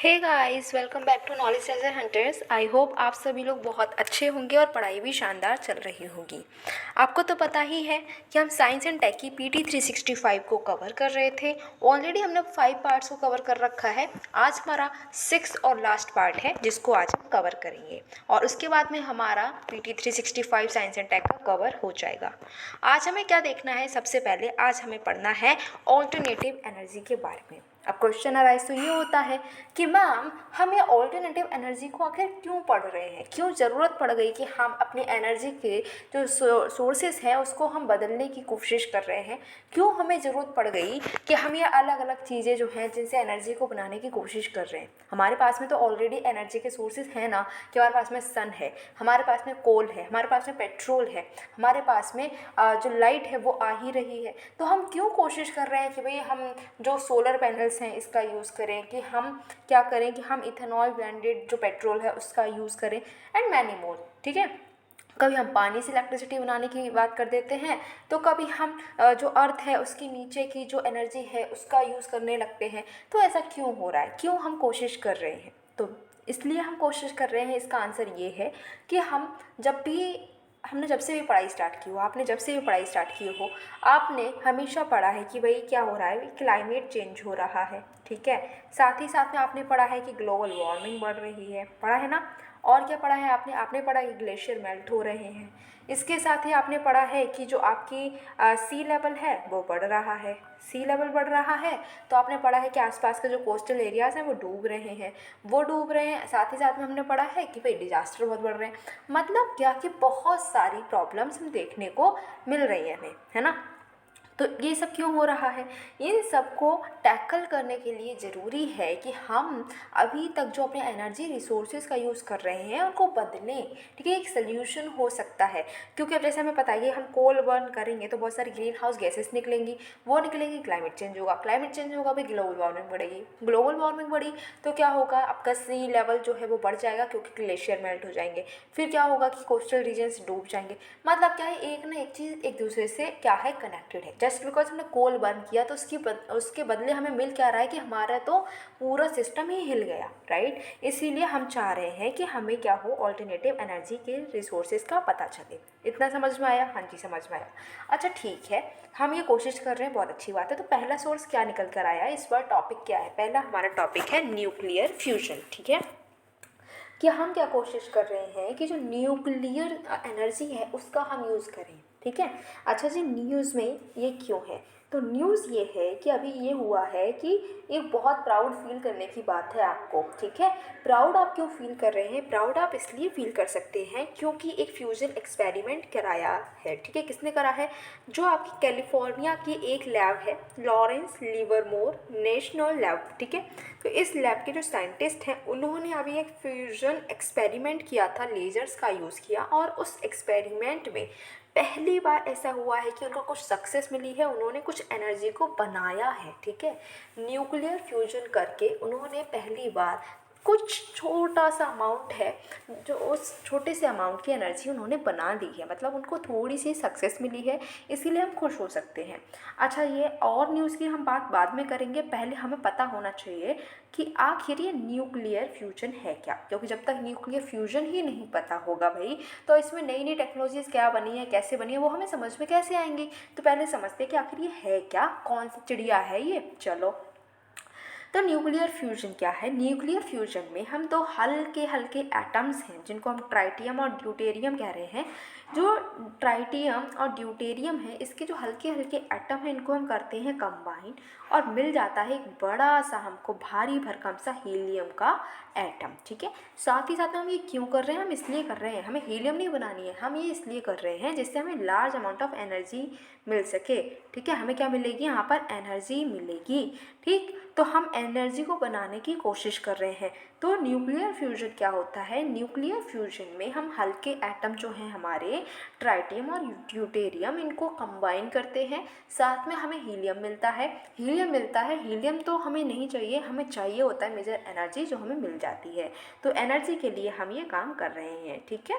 Hey guys, welcome back to knowledge treasure hunters. I hope आप सभी लोग बहुत अच्छे होंगे और पढ़ाई भी शानदार चल रही होगी। आपको तो पता ही है कि हम साइंस एंड टेक की पीटी 365 को कवर कर रहे थे। ऑलरेडी हमने 5 पार्ट्स को कवर कर रखा है। आज हमारा 6 और लास्ट पार्ट है जिसको आज हम कवर करेंगे और उसके बाद में हमारा पीटी 365 साइंस एंड टेक का कवर हो जाएगा। आज हमें क्या देखना है? सबसे पहले आज हमें पढ़ना है ऑल्टरनेटिव एनर्जी के बारे में। अब क्वेश्चन अराइज तो ये होता है कि मैम हम ये ऑल्टरनेटिव एनर्जी को आखिर क्यों पढ़ रहे हैं, क्यों ज़रूरत पड़ गई कि हम अपनी एनर्जी के जो सोर्सेज हैं उसको हम बदलने की कोशिश कर रहे हैं, क्यों हमें ज़रूरत पड़ गई कि हम ये अलग अलग चीज़ें जो हैं जिनसे एनर्जी को बनाने की कोशिश कर रहे हैं। हमारे पास में तो ऑलरेडी एनर्जी के सोर्सेज हैं ना, कि हमारे पास में सन है, हमारे पास में कोल है, हमारे पास में पेट्रोल है, हमारे पास में जो लाइट है वो आ ही रही है। तो हम क्यों कोशिश कर रहे हैं कि भाई हम जो सोलर पैनल्स हैं इसका यूज़ करें, कि हम क्या करें कि हम इथेनॉल ब्लेंडेड जो पेट्रोल है उसका यूज़ करें एंड मैनी मोर। ठीक है, कभी हम पानी से इलेक्ट्रिसिटी बनाने की बात कर देते हैं, तो कभी हम जो अर्थ है उसके नीचे की जो एनर्जी है उसका यूज़ करने लगते हैं। तो ऐसा क्यों हो रहा है, क्यों हम कोशिश कर रहे हैं? तो इसलिए हम कोशिश कर रहे हैं, इसका आंसर ये है कि हमने जब से भी पढ़ाई स्टार्ट की हो, आपने जब से भी पढ़ाई स्टार्ट की हो, आपने हमेशा पढ़ा है कि भाई क्या हो रहा है, क्लाइमेट चेंज हो रहा है। ठीक है, साथ ही साथ में आपने पढ़ा है कि ग्लोबल वार्मिंग बढ़ रही है, पढ़ा है ना। और क्या पढ़ा है आपने पढ़ा है कि ग्लेशियर मेल्ट हो रहे हैं। इसके साथ ही आपने पढ़ा है कि जो आपकी सी लेवल है वो बढ़ रहा है। सी लेवल बढ़ रहा है तो आपने पढ़ा है कि आसपास के जो कोस्टल एरियाज़ हैं वो डूब रहे हैं, साथ ही साथ में हमने पढ़ा है कि भाई डिजास्टर बहुत बढ़ रहे हैं। मतलब क्या कि बहुत सारी प्रॉब्लम्स हम देखने को मिल रही हैं हमें, है ना। तो ये सब क्यों हो रहा है? इन सब को टैकल करने के लिए ज़रूरी है कि हम अभी तक जो अपने एनर्जी रिसोर्सेज का यूज़ कर रहे हैं उनको बदलें। ठीक है, एक सल्यूशन हो सकता है, क्योंकि अब जैसे हमें पता है हम कोल बर्न करेंगे तो बहुत सारी ग्रीन हाउस गैसेस निकलेंगी, वो निकलेंगी, क्लाइमेट चेंज होगा, क्लाइमेट चेंज होगा भाई ग्लोबल वार्मिंग बढ़ेगी, ग्लोबल वार्मिंग बढ़ी तो क्या होगा, आपका सी लेवल जो है वो बढ़ जाएगा क्योंकि ग्लेशियर मेल्ट हो जाएंगे। फिर क्या होगा कि कोस्टल रीजन्स डूब जाएंगे। मतलब क्या है, एक ना एक चीज़ एक दूसरे से क्या है, कनेक्टेड है। जस्ट बिकॉज हमने कोल बर्न किया तो उसके बदले हमें मिल क्या रहा है कि हमारा तो पूरा सिस्टम ही हिल गया, राइट। इसीलिए हम चाह रहे हैं कि हमें क्या हो, ऑल्टरनेटिव एनर्जी के रिसोर्सेज का पता चले। इतना समझ में आया? हाँ जी, समझ में आया। अच्छा ठीक है, हम ये कोशिश कर रहे हैं, बहुत अच्छी बात है। तो पहला सोर्स क्या निकल कर आया इस बार? टॉपिक क्या है? पहला हमारा टॉपिक है न्यूक्लियर फ्यूजन। ठीक है, कि हम क्या कोशिश कर रहे हैं कि जो न्यूक्लियर एनर्जी है उसका हम यूज़ करें। ठीक है, अच्छा जी, न्यूज़ में ये क्यों है? तो न्यूज़ ये है कि अभी ये हुआ है कि एक बहुत प्राउड फील करने की बात है आपको। ठीक है, प्राउड आप क्यों फील कर रहे हैं? प्राउड आप इसलिए फील कर सकते हैं क्योंकि एक फ्यूजन एक्सपेरिमेंट कराया है। ठीक है, किसने करा है? जो आपकी कैलिफोर्निया की एक लैब है, लॉरेंस लिवरमोर नेशनल लैब। ठीक है, तो इस लैब के जो साइंटिस्ट हैं उन्होंने अभी एक फ्यूजन एक्सपेरिमेंट किया था, लेजर्स का यूज़ किया, और उस एक्सपेरिमेंट में पहली बार ऐसा हुआ है कि उनको कुछ सक्सेस मिली है, उन्होंने कुछ एनर्जी को बनाया है। ठीक है, न्यूक्लियर फ्यूजन करके उन्होंने पहली बार कुछ छोटा सा अमाउंट है, जो उस छोटे से अमाउंट की एनर्जी उन्होंने बना दी है, मतलब उनको थोड़ी सी सक्सेस मिली है, इसीलिए हम खुश हो सकते हैं। अच्छा, ये और न्यूज़ की हम बात बाद में करेंगे, पहले हमें पता होना चाहिए कि आखिर ये न्यूक्लियर फ्यूजन है क्या, क्योंकि जब तक न्यूक्लियर फ्यूजन ही नहीं पता होगा भाई, तो इसमें नई नई टेक्नोलॉजीज़ क्या बनी है, कैसे बनी है, वो हमें समझ में कैसे आएंगी। तो पहले समझते हैं कि आखिर ये है क्या, कौन सी चिड़िया है ये। चलो, तो न्यूक्लियर फ्यूजन क्या है? न्यूक्लियर फ्यूजन में हम दो हल्के हल्के एटम्स हैं जिनको हम ट्राइटियम और ड्यूटेरियम कह रहे हैं। जो ट्राइटियम और ड्यूटेरियम है, इसके जो हल्के हल्के एटम हैं इनको हम करते हैं कंबाइन, और मिल जाता है एक बड़ा सा हमको भारी भरकम सा हीलियम का एटम। ठीक है, साथ ही साथ में हम ये क्यों कर रहे हैं? हम इसलिए कर रहे हैं, हमें हीलियम नहीं बनानी है, हम ये इसलिए कर रहे हैं जिससे हमें लार्ज अमाउंट ऑफ एनर्जी मिल सके। ठीक है, हमें क्या मिलेगी? यहाँ पर एनर्जी मिलेगी। ठीक, तो हम एनर्जी को बनाने की कोशिश कर रहे हैं। तो न्यूक्लियर फ्यूजन क्या होता है? न्यूक्लियर फ्यूजन में हम हल्के एटम जो हैं हमारे ट्राइटियम और ड्यूटेरियम, इनको कंबाइन करते हैं, साथ में हमें हीलियम मिलता है। हीलियम तो हमें नहीं चाहिए, हमें चाहिए होता है मेजर एनर्जी, जो हमें मिल जाती है। तो एनर्जी के लिए हम ये काम कर रहे हैं। ठीक है,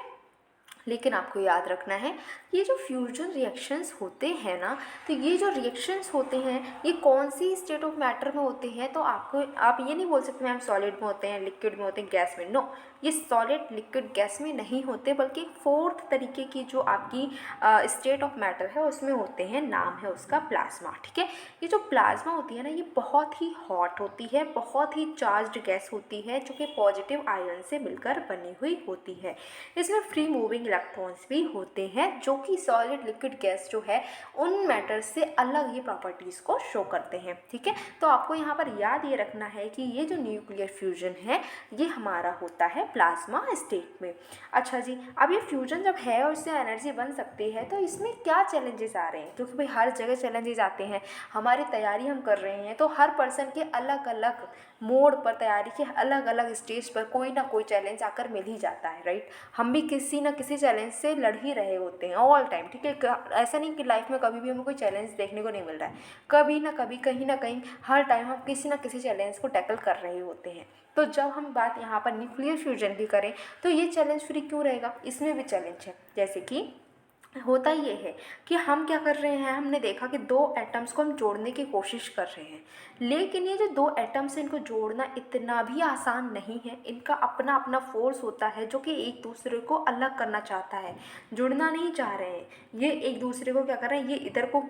लेकिन आपको याद रखना है ये जो फ्यूजन रिएक्शंस होते हैं ना, तो ये जो रिएक्शंस होते हैं ये कौन सी स्टेट ऑफ मैटर में होते हैं, तो आप ये नहीं बोल सकते मैम सॉलिड में होते हैं, लिक्विड में होते हैं, गैस में। नो, ये सॉलिड लिक्विड गैस में नहीं होते, बल्कि फोर्थ तरीके की जो आपकी स्टेट ऑफ मैटर है उसमें होते हैं। नाम है उसका प्लाज्मा। ठीक है, ये जो प्लाज्मा होती है ना, ये बहुत ही हॉट होती है, बहुत ही चार्ज्ड गैस होती है, जो कि पॉजिटिव आयन से मिलकर बनी हुई होती है। इसमें फ्री मूविंग इलेक्ट्रॉन्स भी होते हैं, जो कि सॉलिड लिक्विड गैस जो है उन मैटर से अलग ही प्रॉपर्टीज़ को शो करते हैं। ठीक है, तो आपको यहाँ पर याद ये रखना है कि ये जो न्यूक्लियर फ्यूजन है ये हमारा होता है प्लाज्मा स्टेट में। अच्छा जी, अब ये फ्यूजन जब है और इससे एनर्जी बन सकती है, तो इसमें क्या चैलेंजेस आ रहे हैं, क्योंकि भाई हर जगह चैलेंजेस आते हैं। हमारी तैयारी हम कर रहे हैं तो हर पर्सन के अलग अलग मोड पर, तैयारी के अलग अलग स्टेज पर कोई ना कोई चैलेंज आकर मिल ही जाता है, राइट। हम भी किसी ना किसी चैलेंज से लड़ ही रहे होते हैं ऑल टाइम। ठीक है, ऐसा नहीं कि लाइफ में कभी भी हमें कोई चैलेंज देखने को नहीं मिल रहा है, कभी ना कभी कहीं ना कहीं हर टाइम हम किसी ना किसी चैलेंज को टैकल कर रहे होते हैं। तो जब हम बात यहाँ पर न्यूक्लियर फ्यूजन की करें तो ये चैलेंज फ्री क्यों रहेगा, इसमें भी चैलेंज है। जैसे कि होता ये है कि हम क्या कर रहे हैं, हमने देखा कि दो एटम्स को हम जोड़ने की कोशिश कर रहे हैं, लेकिन ये जो दो एटम्स हैं इनको जोड़ना इतना भी आसान नहीं है। इनका अपना अपना फोर्स होता है जो कि एक दूसरे को अलग करना चाहता है, जुड़ना नहीं चाह रहे हैं। ये एक दूसरे को क्या कर रहे हैं, ये इधर को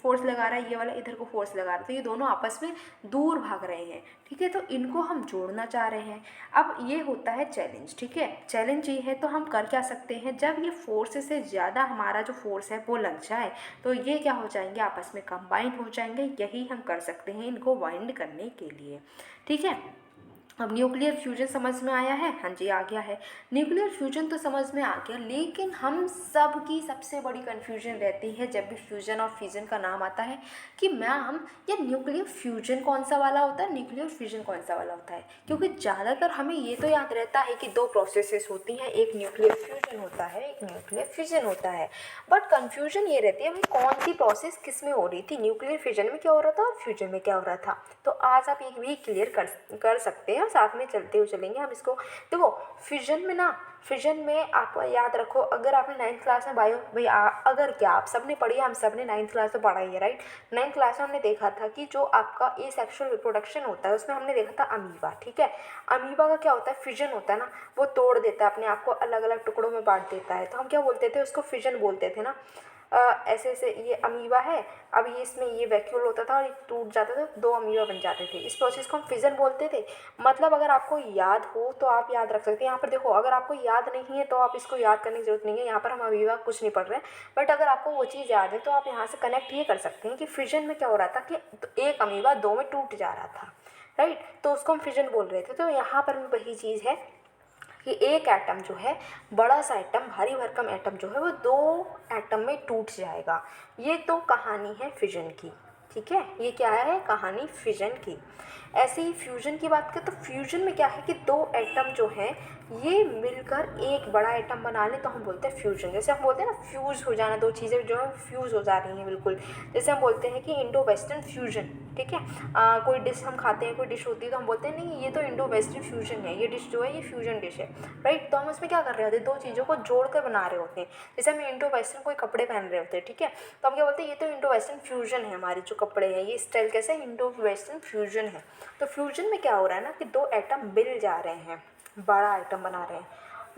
फोर्स लगा रहा है, ये वाला इधर को फोर्स लगा रहा है, तो ये दोनों आपस में दूर भाग रहे हैं। ठीक है, तो इनको हम जोड़ना चाह रहे हैं। अब ये होता है चैलेंज। ठीक है, चैलेंज ये है, तो हम कर क्या सकते हैं, जब ये फोर्स से ज़्यादा हमारा जो फोर्स है वो लग जाए तो ये क्या हो जाएंगे, आपस में कंबाइन हो जाएंगे। यही हम कर सकते हैं इनको वाइंड करने के लिए। ठीक है, अब न्यूक्लियर फ्यूजन समझ में आया है, हाँ जी आ गया है। न्यूक्लियर फ्यूजन तो समझ में आ गया, लेकिन हम सब की सबसे बड़ी कन्फ्यूजन रहती है जब भी फ्यूजन और फिजन का नाम आता है कि मैम ये न्यूक्लियर फ्यूजन कौन सा वाला होता है, न्यूक्लियर फिजन कौन सा वाला होता है। क्योंकि ज़्यादातर हमें ये तो याद रहता है कि दो प्रोसेसेस होती हैं, एक न्यूक्लियर फ्यूजन होता है, एक न्यूक्लियर फिजन होता है। बट कन्फ्यूजन ये रहती है भाई कौन सी प्रोसेस किस में हो रही थी, न्यूक्लियर फिजन में क्या हो रहा था और फ्यूजन में क्या हो रहा था। तो आज आप ये भी क्लियर कर सकते हैं, साथ में चलते हुए चलेंगे हम इसको। देखो फिजन में ना, फिजन में आप याद रखो, अगर आपने 9th क्लास में बायो भाई अगर क्या आप सबने पढ़ी है, हम सब ने 9th क्लास में पढ़ा ही है, राइट। 9th क्लास में हमने देखा था कि जो आपका एसेक्सुअल रिप्रोडक्शन होता है उसमें हमने देखा था अमीबा। ठीक है, अमीबा का क्या होता है, फिजन होता है ना, वो तोड़ देता है, अपने आप को अलग अलग टुकड़ों में बांट देता है। तो हम क्या बोलते थे, उसको फिजन बोलते थे ना। ऐसे ऐसे ये अमीबा है, अब ये इसमें ये वैक्यूल होता था और ये टूट जाता था, दो अमीबा बन जाते थे। इस प्रोसेस को हम फिजन बोलते थे। मतलब अगर आपको याद हो तो आप याद रख सकते हैं। यहाँ पर देखो, अगर आपको याद नहीं है तो आप इसको याद करने की जरूरत नहीं है, यहाँ पर हम अमीबा कुछ नहीं पढ़ रहे हैं। बट अगर आपको वो चीज़ याद है तो आप यहाँ से कनेक्ट ये कर सकते हैं कि फिजन में क्या हो रहा था कि एक अमीबा दो में टूट जा रहा था, राइट। तो उसको हम फिजन बोल रहे थे। तो यहाँ पर भी वही चीज़ है कि एक एटम जो है, बड़ा सा एटम, भारी भरकम एटम जो है वो दो एटम में टूट जाएगा। ये तो कहानी है फिजन की। ठीक है, ये क्या है, कहानी फिजन की। ऐसे ही फ्यूजन की बात करें तो फ्यूजन में क्या है कि दो एटम जो हैं ये मिलकर एक बड़ा एटम बना लें तो हम बोलते हैं फ्यूजन। जैसे हम बोलते हैं ना फ्यूज हो जाना, दो चीज़ें जो है फ्यूज हो जा रही हैं बिल्कुल। जैसे हम बोलते हैं कि इंडो वेस्टर्न फ्यूजन। ठीक है, कोई डिश हम खाते हैं, कोई डिश होती है तो हम बोलते हैं नहीं ये तो इंडो वेस्टर्न फ्यूजन है, ये डिश जो है ये फ्यूजन डिश है, राइट। तो हम इसमें क्या कर रहे होते हैं, दो चीज़ों को जोड़ कर बना रहे होते हैं। जैसे हम इंडो वेस्टर्न कोई कपड़े पहन रहे होते हैं, ठीक है, तो हम क्या बोलते हैं ये तो इंडो वेस्टर्न फ्यूजन है, हमारे जो कपड़े हैं ये स्टाइल कैसे इंडो वेस्टर्न फ्यूजन है। तो फ्यूजन में क्या हो रहा है ना कि दो एटम मिल जा रहे हैं, बड़ा आइटम बना रहे हैं,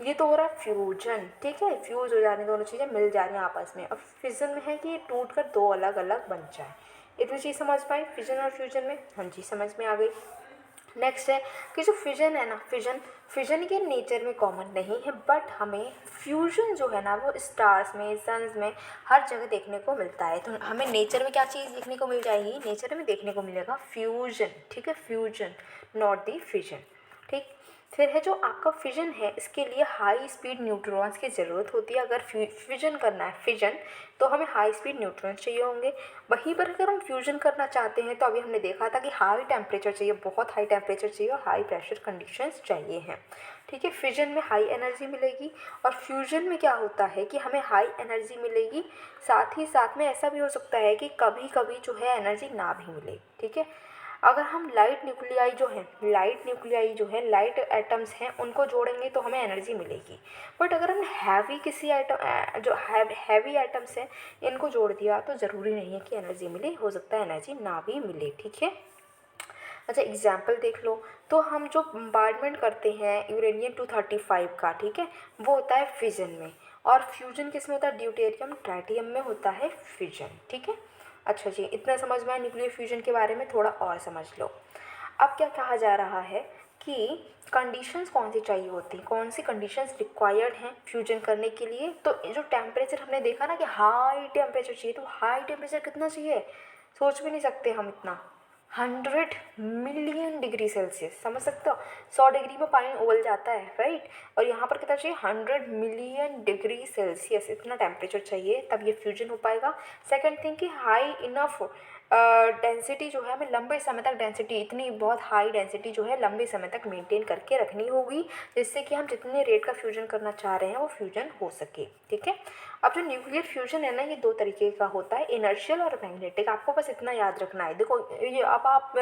ये तो हो रहा है फ्यूजन। ठीक है, फ्यूज हो जा रहे हैं, दोनों चीज़ें मिल जा रही हैं आपस में। अब फिजन में है कि ये टूट कर दो अलग अलग बन जाए। इतनी चीज़ समझ पाई फिजन और फ्यूजन में, हाँ जी समझ में आ गई। नेक्स्ट है कि जो फिजन है ना, फिजन के नेचर में कॉमन नहीं है, बट हमें फ्यूजन जो है ना वो स्टार्स में, सन्स में, हर जगह देखने को मिलता है। तो हमें नेचर में क्या चीज़ देखने को मिल जाएगी, नेचर में देखने को मिलेगा फ्यूजन। ठीक है, फ्यूजन नॉट दी फिजन। ठीक, फिर है जो आपका फिजन है इसके लिए हाई स्पीड न्यूट्रॉन्स की ज़रूरत होती है। अगर फिजन करना है फिजन तो हमें हाई स्पीड न्यूट्रॉन्स चाहिए होंगे। वहीं पर अगर हम फ्यूजन करना चाहते हैं तो अभी हमने देखा था कि हाई टेम्परेचर चाहिए, बहुत हाई टेम्परेचर चाहिए और हाई प्रेशर कंडीशंस चाहिए हैं। ठीक है, फिजन में हाई एनर्जी मिलेगी और फ्यूजन में क्या होता है कि हमें हाई एनर्जी मिलेगी, साथ ही साथ में ऐसा भी हो सकता है कि कभी कभी जो है एनर्जी ना भी मिले। ठीक है, अगर हम लाइट न्यूक्लियाई जो है लाइट एटम्स हैं उनको जोड़ेंगे तो हमें एनर्जी मिलेगी। बट अगर हम हैवी किसी आइटम जो हैवी आइटम्स हैं इनको जोड़ दिया तो ज़रूरी नहीं है कि एनर्जी मिले, हो सकता है एनर्जी ना भी मिले, ठीक है। अच्छा एग्जाम्पल देख लो, तो हम जो बम्बार्डमेंट करते हैं यूरेनियम 235 का, ठीक है, वो होता है फिजन में, और फ्यूजन किस में होता है, ड्यूटेरियम ट्राइटियम में होता है फिजन, ठीक है। अच्छा जी, इतना समझ में आया न्यूक्लियर फ्यूजन के बारे में, थोड़ा और समझ लो। अब क्या कहा जा रहा है कि कंडीशंस कौन सी चाहिए होती हैं, कौन सी कंडीशंस रिक्वायर्ड हैं फ्यूजन करने के लिए। तो जो टेम्परेचर हमने देखा ना कि हाई टेम्परेचर चाहिए, तो हाई टेम्परेचर कितना चाहिए, सोच भी नहीं सकते हम इतना, 100 मिलियन डिग्री सेल्सियस, समझ सकते हो, 100 डिग्री में पानी उबल जाता है, राइट। और यहाँ पर कितना चाहिए, 100 मिलियन डिग्री सेल्सियस, इतना टेम्परेचर चाहिए तब ये फ्यूजन हो पाएगा। सेकंड थिंग कि हाई इनफ डेंसिटी जो है हमें लंबे समय तक, डेंसिटी इतनी बहुत हाई डेंसिटी जो है लंबे समय तक मेंटेन करके रखनी होगी, जिससे कि हम जितने रेट का फ्यूजन करना चाह रहे हैं वो फ्यूजन हो सके, ठीक है। अब जो न्यूक्लियर फ्यूजन है ना, ये दो तरीके का होता है, इनर्शियल और मैग्नेटिक। आपको बस इतना याद रखना है। देखो ये अब आप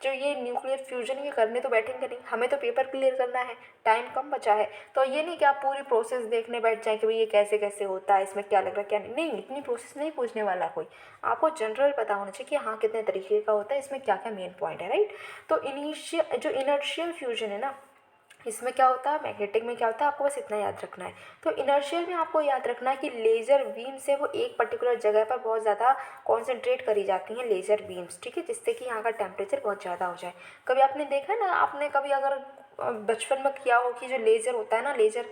जो ये न्यूक्लियर फ्यूजन ये करने तो बैठेंगे नहीं, हमें तो पेपर क्लियर करना है, टाइम कम बचा है, तो ये नहीं कि आप पूरी प्रोसेस देखने बैठ जाएं कि भाई ये कैसे कैसे होता है, इसमें क्या लग रहा है क्या नहीं, इतनी प्रोसेस नहीं पूछने वाला कोई, आपको जनरल पता होना चाहिए कि हाँ कितने तरीके का होता है, इसमें क्या क्या मेन पॉइंट है, राइट। तो इनिशियल जो इनर्शियल फ्यूजन है ना, इसमें क्या होता है, मैग्नेटिक में क्या होता है, आपको बस इतना याद रखना है। तो इनर्शियल में आपको याद रखना है कि लेज़र बीम से वो एक पर्टिकुलर जगह पर बहुत ज़्यादा कॉन्सेंट्रेट करी जाती हैं लेज़र बीम्स, ठीक है, जिससे कि यहाँ का टेम्परेचर बहुत ज़्यादा हो जाए। कभी आपने देखा है ना, आपने कभी अगर बचपन में किया हो कि जो लेज़र होता है ना, लेज़र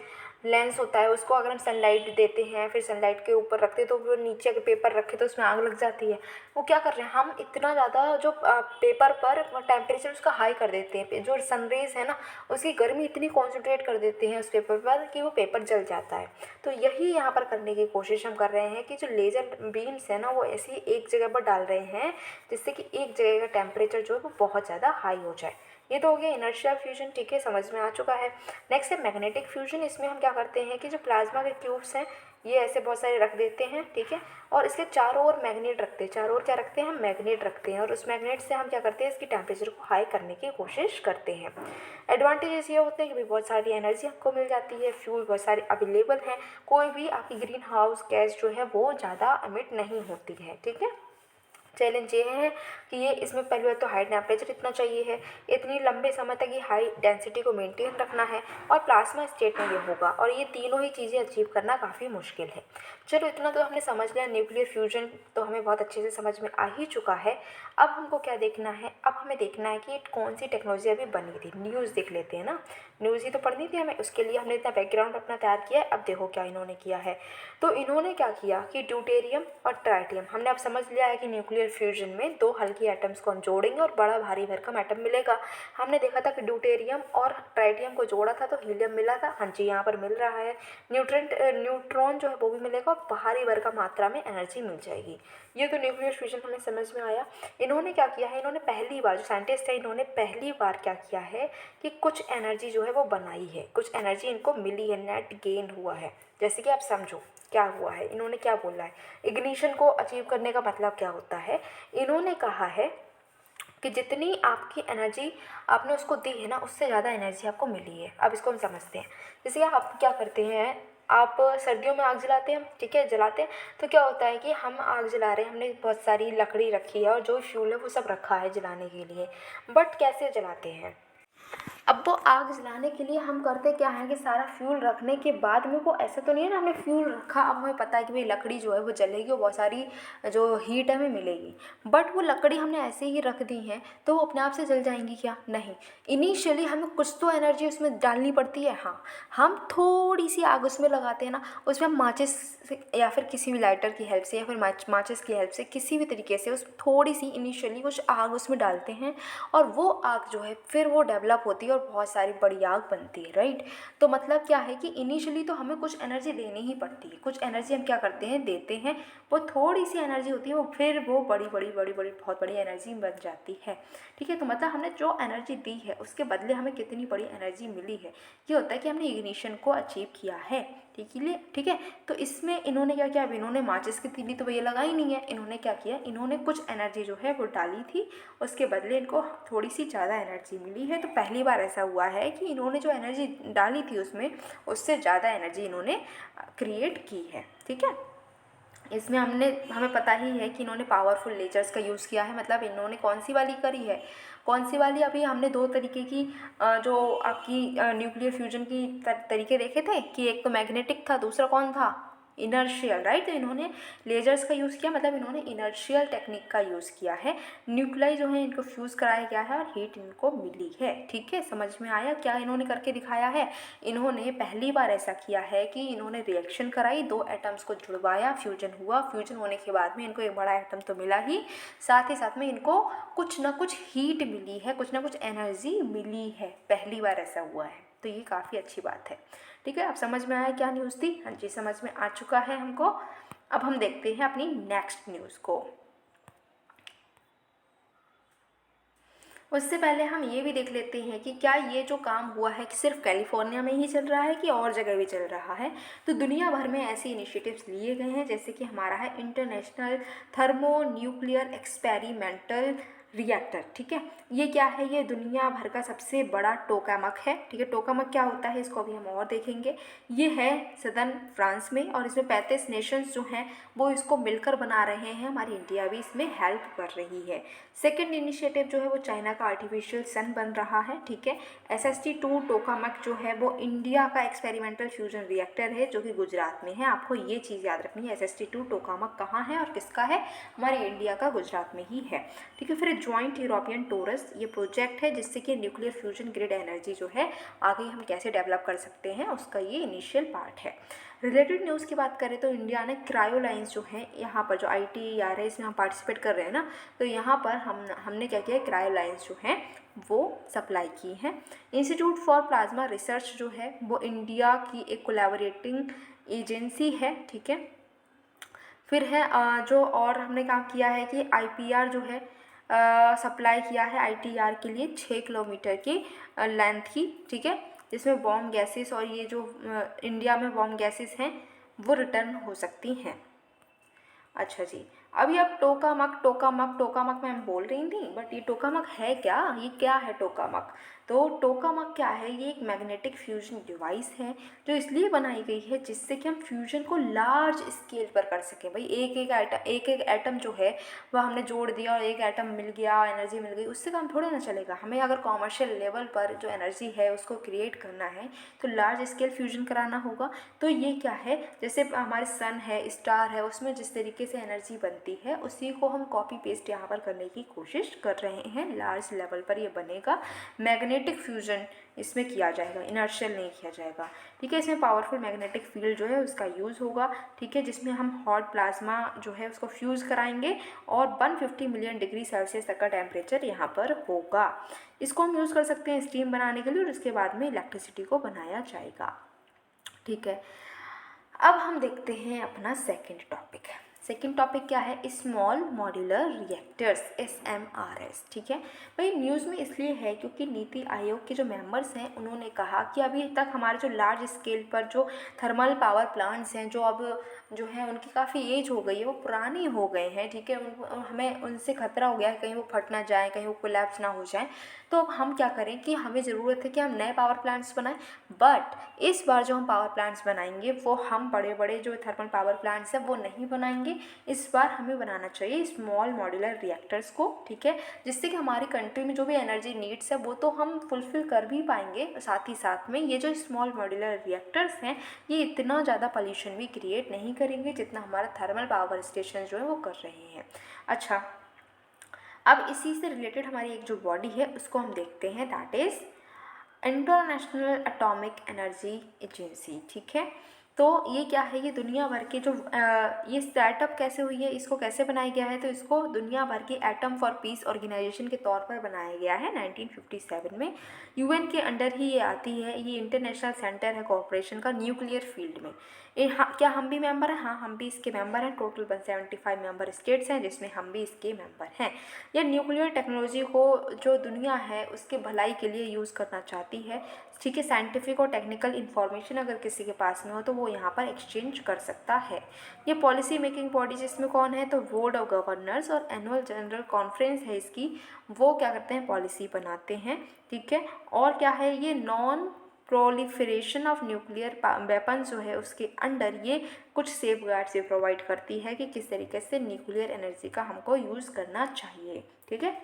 लेंस होता है, उसको अगर हम सनलाइट देते हैं, फिर सनलाइट के ऊपर रखते हैं, तो वो नीचे अगर पेपर रखे तो उसमें आग लग जाती है। वो क्या कर रहे हैं, हम इतना ज़्यादा जो पेपर पर टेम्परेचर उसका हाई कर देते हैं, जो सनरेज़ है ना उसकी गर्मी इतनी कॉन्सेंट्रेट कर देते हैं उस पेपर पर कि वो पेपर जल जाता है। तो यही यहाँ पर करने की कोशिश हम कर रहे हैं कि जो लेज़र बीम्स है ना वो ऐसी एक जगह पर डाल रहे हैं जिससे कि एक जगह का टेम्परेचर जो है वो बहुत ज़्यादा हाई हो जाए। ये तो हो गया इनर्शियल फ्यूजन, ठीक है, समझ में आ चुका है। नेक्स्ट है मैग्नेटिक फ्यूजन। इसमें हम क्या करते हैं कि जो प्लाज्मा के क्यूब्स हैं ये ऐसे बहुत सारे रख देते हैं, ठीक है, और इसके चारों ओर मैग्नेट रखते हैं, चारों ओर क्या रखते हैं, हम मैग्नेट रखते हैं, और उस मैग्नेट से हम क्या करते हैं, इसकी टेम्परेचर को हाई करने की कोशिश करते हैं। एडवांटेजेस ये होते हैं कि भाई बहुत सारी एनर्जी आपको मिल जाती है, फ्यूल बहुत सारे अवेलेबल हैं, कोई भी आपकी ग्रीन हाउस गैस जो है वो ज़्यादा एमिट नहीं होती है, ठीक है। चैलेंज ये है कि ये इसमें पहली बात तो हाई टेम्परेचर इतना चाहिए है, इतनी लंबे समय तक ये हाई डेंसिटी को मेंटेन रखना है, और प्लाज्मा स्टेट में ये होगा, और ये तीनों ही चीज़ें अचीव करना काफ़ी मुश्किल है। चलो इतना तो हमने समझ लिया, न्यूक्लियर फ्यूजन तो हमें बहुत अच्छे से समझ में आ ही चुका है। अब हमको क्या देखना है, अब हमें देखना है कि कौन सी टेक्नोलॉजी अभी बनी थी। न्यूज़ देख लेते हैं ना, न्यूज़ ही तो पढ़नी थी हमें, उसके लिए हमने इतना बैकग्राउंड अपना तैयार किया है। अब देखो क्या इन्होंने किया है। तो इन्होंने क्या किया कि ड्यूटेरियम और ट्राइटियम, हमने अब समझ लिया है कि न्यूक्लियर फ्यूजन में दो हल्की एटम्स को हम जोड़ेंगे और बड़ा भारी भरकम एटम मिलेगा। हमने देखा था कि ड्यूटेरियम और ट्राइटियम को जोड़ा था तो हीलियम मिला था, हाँ जी यहाँ पर मिल रहा है। न्यूट्रॉन जो है वो भी मिलेगा और भारी भरकम मात्रा में एनर्जी मिल जाएगी। ये तो न्यूक्लियर फ्यूजन हमें समझ में आया। इन्होंने क्या किया है, इन्होंने पहली बार, जो साइंटिस्ट है इन्होंने पहली बार क्या किया है कि कुछ एनर्जी जो है वो बनाई है, कुछ एनर्जी इनको मिली है, नेट गेन हुआ है। जैसे कि आप समझो क्या हुआ है, इन्होंने क्या बोला है, इग्निशन को अचीव करने का मतलब क्या होता है। इन्होंने कहा है कि जितनी आपकी एनर्जी आपने उसको दी है ना उससे ज़्यादा एनर्जी आपको मिली है। अब इसको हम समझते हैं। जैसे आप क्या करते हैं, आप सर्दियों में आग जलाते हैं, ठीक है, जलाते हैं, तो क्या होता है कि हम आग जला रहे हैं, हमने बहुत सारी लकड़ी रखी है और जो फ्यूल है वो सब रखा है जलाने के लिए, बट कैसे जलाते हैं। अब वो आग जलाने के लिए हम करते क्या है कि सारा फ्यूल रखने के बाद में, वो ऐसा तो नहीं है ना हमने फ्यूल रखा, अब हमें पता है कि भाई लकड़ी जो है वो जलेगी और बहुत सारी जो हीट हमें मिलेगी, बट वो लकड़ी हमने ऐसे ही रख दी है तो वो अपने आप से जल जाएंगी क्या, नहीं। इनिशियली हमें कुछ तो एनर्जी उसमें डालनी पड़ती है। हाँ, हम थोड़ी सी आग उसमें लगाते हैं ना, उसमें हम माचिस या फिर किसी भी लाइटर की हेल्प से या फिर माचिस की हेल्प से किसी भी तरीके से उस थोड़ी सी इनिशियली कुछ आग उसमें डालते हैं, और वो आग जो है फिर वो डेवलप होती है और बहुत सारी बड़ी आग बनती है, राइट। तो मतलब क्या है कि इनिशियली तो हमें कुछ एनर्जी देनी ही पड़ती है, कुछ एनर्जी हम क्या करते हैं, देते हैं, वो थोड़ी सी एनर्जी होती है, वो फिर वो बड़ी बड़ी बड़ी बड़ी बहुत बड़ी एनर्जी बन जाती है, ठीक है। तो मतलब हमने जो एनर्जी दी है उसके बदले हमें कितनी बड़ी एनर्जी मिली है, ये होता है कि हमने इग्निशन को अचीव किया है। ठीक है। तो इसमें इन्होंने क्या किया, अब इन्होंने माचिस की तीली तो भैया लगाई नहीं है, इन्होंने क्या किया, इन्होंने कुछ एनर्जी जो है वो डाली थी, उसके बदले इनको थोड़ी सी ज़्यादा एनर्जी मिली है। तो पहली बार ऐसा हुआ है कि इन्होंने जो एनर्जी डाली थी उसमें उससे ज़्यादा एनर्जी इन्होंने क्रिएट की है। ठीक है। इसमें हमें पता ही है कि इन्होंने पावरफुल लेजर्स का यूज़ किया है। मतलब इन्होंने कौन सी वाली करी है, कौन सी वाली, अभी हमने दो तरीके की जो आपकी न्यूक्लियर फ्यूजन की तरीके देखे थे कि एक तो मैग्नेटिक था, दूसरा कौन था, इनर्शियल, राइट। तो इन्होंने लेजर्स का यूज़ किया, मतलब इन्होंने इनर्शियल टेक्निक का यूज़ किया है। न्यूक्लाई जो है इनको फ्यूज़ कराया गया है और हीट इनको मिली है। ठीक है, समझ में आया क्या इन्होंने करके दिखाया है। इन्होंने पहली बार ऐसा किया है कि इन्होंने रिएक्शन कराई, दो एटम्स को जुड़वाया, फ्यूजन हुआ, फ्यूजन होने के बाद में इनको एक बड़ा एटम तो मिला ही साथ में इनको कुछ ना कुछ हीट मिली है, कुछ ना कुछ एनर्जी मिली है, पहली बार ऐसा हुआ है। तो ये काफ़ी अच्छी बात है। ठीक है, अब समझ में आया क्या न्यूज़ थी। हाँ जी, समझ में आ चुका है हमको। अब हम देखते हैं अपनी नेक्स्ट न्यूज़ को। उससे पहले हम ये भी देख लेते हैं कि क्या ये जो काम हुआ है कि सिर्फ कैलिफोर्निया में ही चल रहा है कि और जगह भी चल रहा है। तो दुनिया भर में ऐसे इनिशिएटिव्स लिए गए हैं, जैसे कि हमारा है international thermo nuclear experimental reactor. ठीक है, ये क्या है, ये दुनिया भर का सबसे बड़ा टोकामक है। ठीक है, टोकामक क्या होता है इसको अभी हम और देखेंगे। ये है सदर्न फ्रांस में और इसमें 35 नेशंस जो हैं वो इसको मिलकर बना रहे हैं। हमारी इंडिया भी इसमें हेल्प कर रही है। सेकेंड इनिशिएटिव जो है वो चाइना का आर्टिफिशियल सन बन रहा है। ठीक है, SST-2 टोकामक जो है वो इंडिया का एक्सपेरिमेंटल फ्यूजन रिएक्टर है जो कि गुजरात में है। आपको ये चीज़ याद रखनी है, SST-2 टोकामक कहाँ है और किसका है, हमारे इंडिया का, गुजरात में ही है। ठीक है, फिर जॉइंट यूरोपियन टोरस ये प्रोजेक्ट है जिससे कि न्यूक्लियर फ्यूजन ग्रिड एनर्जी जो है आगे हम कैसे डेवलप कर सकते हैं उसका ये इनिशियल पार्ट है। रिलेटेड न्यूज़ की बात करें तो इंडिया ने क्रायोलाइंस जो है, यहाँ पर जो ITER है इसमें हम पार्टिसिपेट कर रहे हैं ना, तो यहाँ पर हमने क्या किया, क्रायोलाइंस जो है वो सप्लाई की है। इंस्टीट्यूट फॉर प्लाज्मा रिसर्च जो है वो इंडिया की एक कोलैबोरेटिंग एजेंसी है। ठीक है, फिर है जो और हमने काम किया है कि IPR जो है सप्लाई किया है ITER के लिए 6 किलोमीटर की लेंथ की। ठीक है, जिसमें बॉम्ब गैसेस और ये जो इंडिया में बॉम्ब गैसेस हैं वो रिटर्न हो सकती हैं। अच्छा जी, अभी अब टोकामक मैं बोल रही थी, बट ये टोकामक है क्या, ये क्या है टोकामक। तो टोकामक क्या है, ये एक मैग्नेटिक फ्यूजन डिवाइस है जो इसलिए बनाई गई है जिससे कि हम फ्यूजन को लार्ज स्केल पर कर सकें। भाई एक एक एटम जो है वह हमने जोड़ दिया और एक एटम मिल गया, एनर्जी मिल गई, उससे काम थोड़ा ना चलेगा। हमें अगर कॉमर्शियल लेवल पर जो एनर्जी है उसको क्रिएट करना है तो लार्ज स्केल फ्यूजन कराना होगा। तो ये क्या है, जैसे हमारे सन है, स्टार है, उसमें जिस तरीके से एनर्जी बनती है उसी को हम कॉपी पेस्ट यहाँ पर करने की कोशिश कर रहे हैं। लार्ज लेवल पर ये बनेगा, मैग्नेटिक फ्यूजन इसमें किया जाएगा, इनर्शियल नहीं किया जाएगा। ठीक है, इसमें पावरफुल मैग्नेटिक फील्ड जो है उसका यूज़ होगा। ठीक है, जिसमें हम हॉट प्लाज्मा जो है उसको फ्यूज़ कराएंगे और 150 मिलियन डिग्री सेल्सियस तक का टेम्परेचर यहाँ पर होगा। इसको हम यूज़ कर सकते हैं स्टीम बनाने के लिए और उसके बाद में इलेक्ट्रिसिटी को बनाया जाएगा। ठीक है, अब हम देखते हैं अपना सेकंड टॉपिक। सेकंड टॉपिक क्या है, स्मॉल मॉड्यूलर रिएक्टर्स, SMRS। ठीक है भाई, न्यूज़ में इसलिए है क्योंकि नीति आयोग के जो मेंबर्स हैं उन्होंने कहा कि अभी तक हमारे जो लार्ज स्केल पर जो थर्मल पावर प्लांट्स हैं जो अब जो है उनकी काफ़ी एज हो गई है, वो पुराने हो गए हैं। ठीक है, हमें उनसे खतरा हो गया है कहीं वो फट ना जाए, कहीं वो कोलैप्स ना हो जाए। तो अब हम क्या करें कि हमें ज़रूरत है कि हम नए पावर प्लांट्स बनाएं, बट इस बार जो हम पावर प्लांट्स बनाएंगे वो हम बड़े बड़े जो थर्मल पावर प्लांट्स हैं वो नहीं बनाएंगे। इस बार हमें बनाना चाहिए स्मॉल मॉड्यूलर रिएक्टर्स को। ठीक है, जिससे कि हमारी कंट्री में जो भी एनर्जी नीड्स है वो तो हम फुलफ़िल कर भी पाएंगे, साथ ही साथ में ये जो स्मॉल मॉड्यूलर रिएक्टर्स हैं ये इतना ज़्यादा पॉल्यूशन भी क्रिएट नहीं करेंगे जितना हमारा थर्मल पावर स्टेशन जो है वो कर रहे हैं। अच्छा, अब इसी से रिलेटेड हमारी एक जो बॉडी है उसको हम देखते हैं, that is international atomic energy agency. ठीक है, तो ये क्या है, ये दुनिया भर के जो ये स्टार्टअप कैसे हुई है, इसको कैसे बनाया गया है, तो इसको दुनिया भर की एटम फॉर पीस ऑर्गेनाइजेशन के तौर पर बनाया गया है 1957 में। UN के अंडर ही ये आती है। ये इंटरनेशनल सेंटर है कोऑपरेशन का न्यूक्लियर फील्ड में। क्या हम भी मेंबर हैं? हाँ, हम भी इसके मेंबर हैं। टोटल 175 मेंबर स्टेट्स हैं जिसमें हम भी इसके मेंबर हैं। ये न्यूक्लियर टेक्नोलॉजी को जो दुनिया है उसके भलाई के लिए यूज़ करना चाहती है, ठीक है। साइंटिफिक और टेक्निकल इन्फॉर्मेशन अगर किसी के पास में हो तो वो यहाँ पर एक्सचेंज कर सकता है। ये पॉलिसी मेकिंग बॉडीज इसमें कौन है? तो बोर्ड ऑफ गवर्नर्स और एनुअल जनरल कॉन्फ्रेंस है इसकी, वो क्या करते हैं? पॉलिसी बनाते हैं, ठीक है। और क्या है? ये non proliferation of nuclear weapon जो है उसके अंडर ये कुछ सेफ गार्ड्स ये प्रोवाइड करती है कि किस तरीके से न्यूक्लियर एनर्जी का हमको यूज़ करना चाहिए, ठीक है।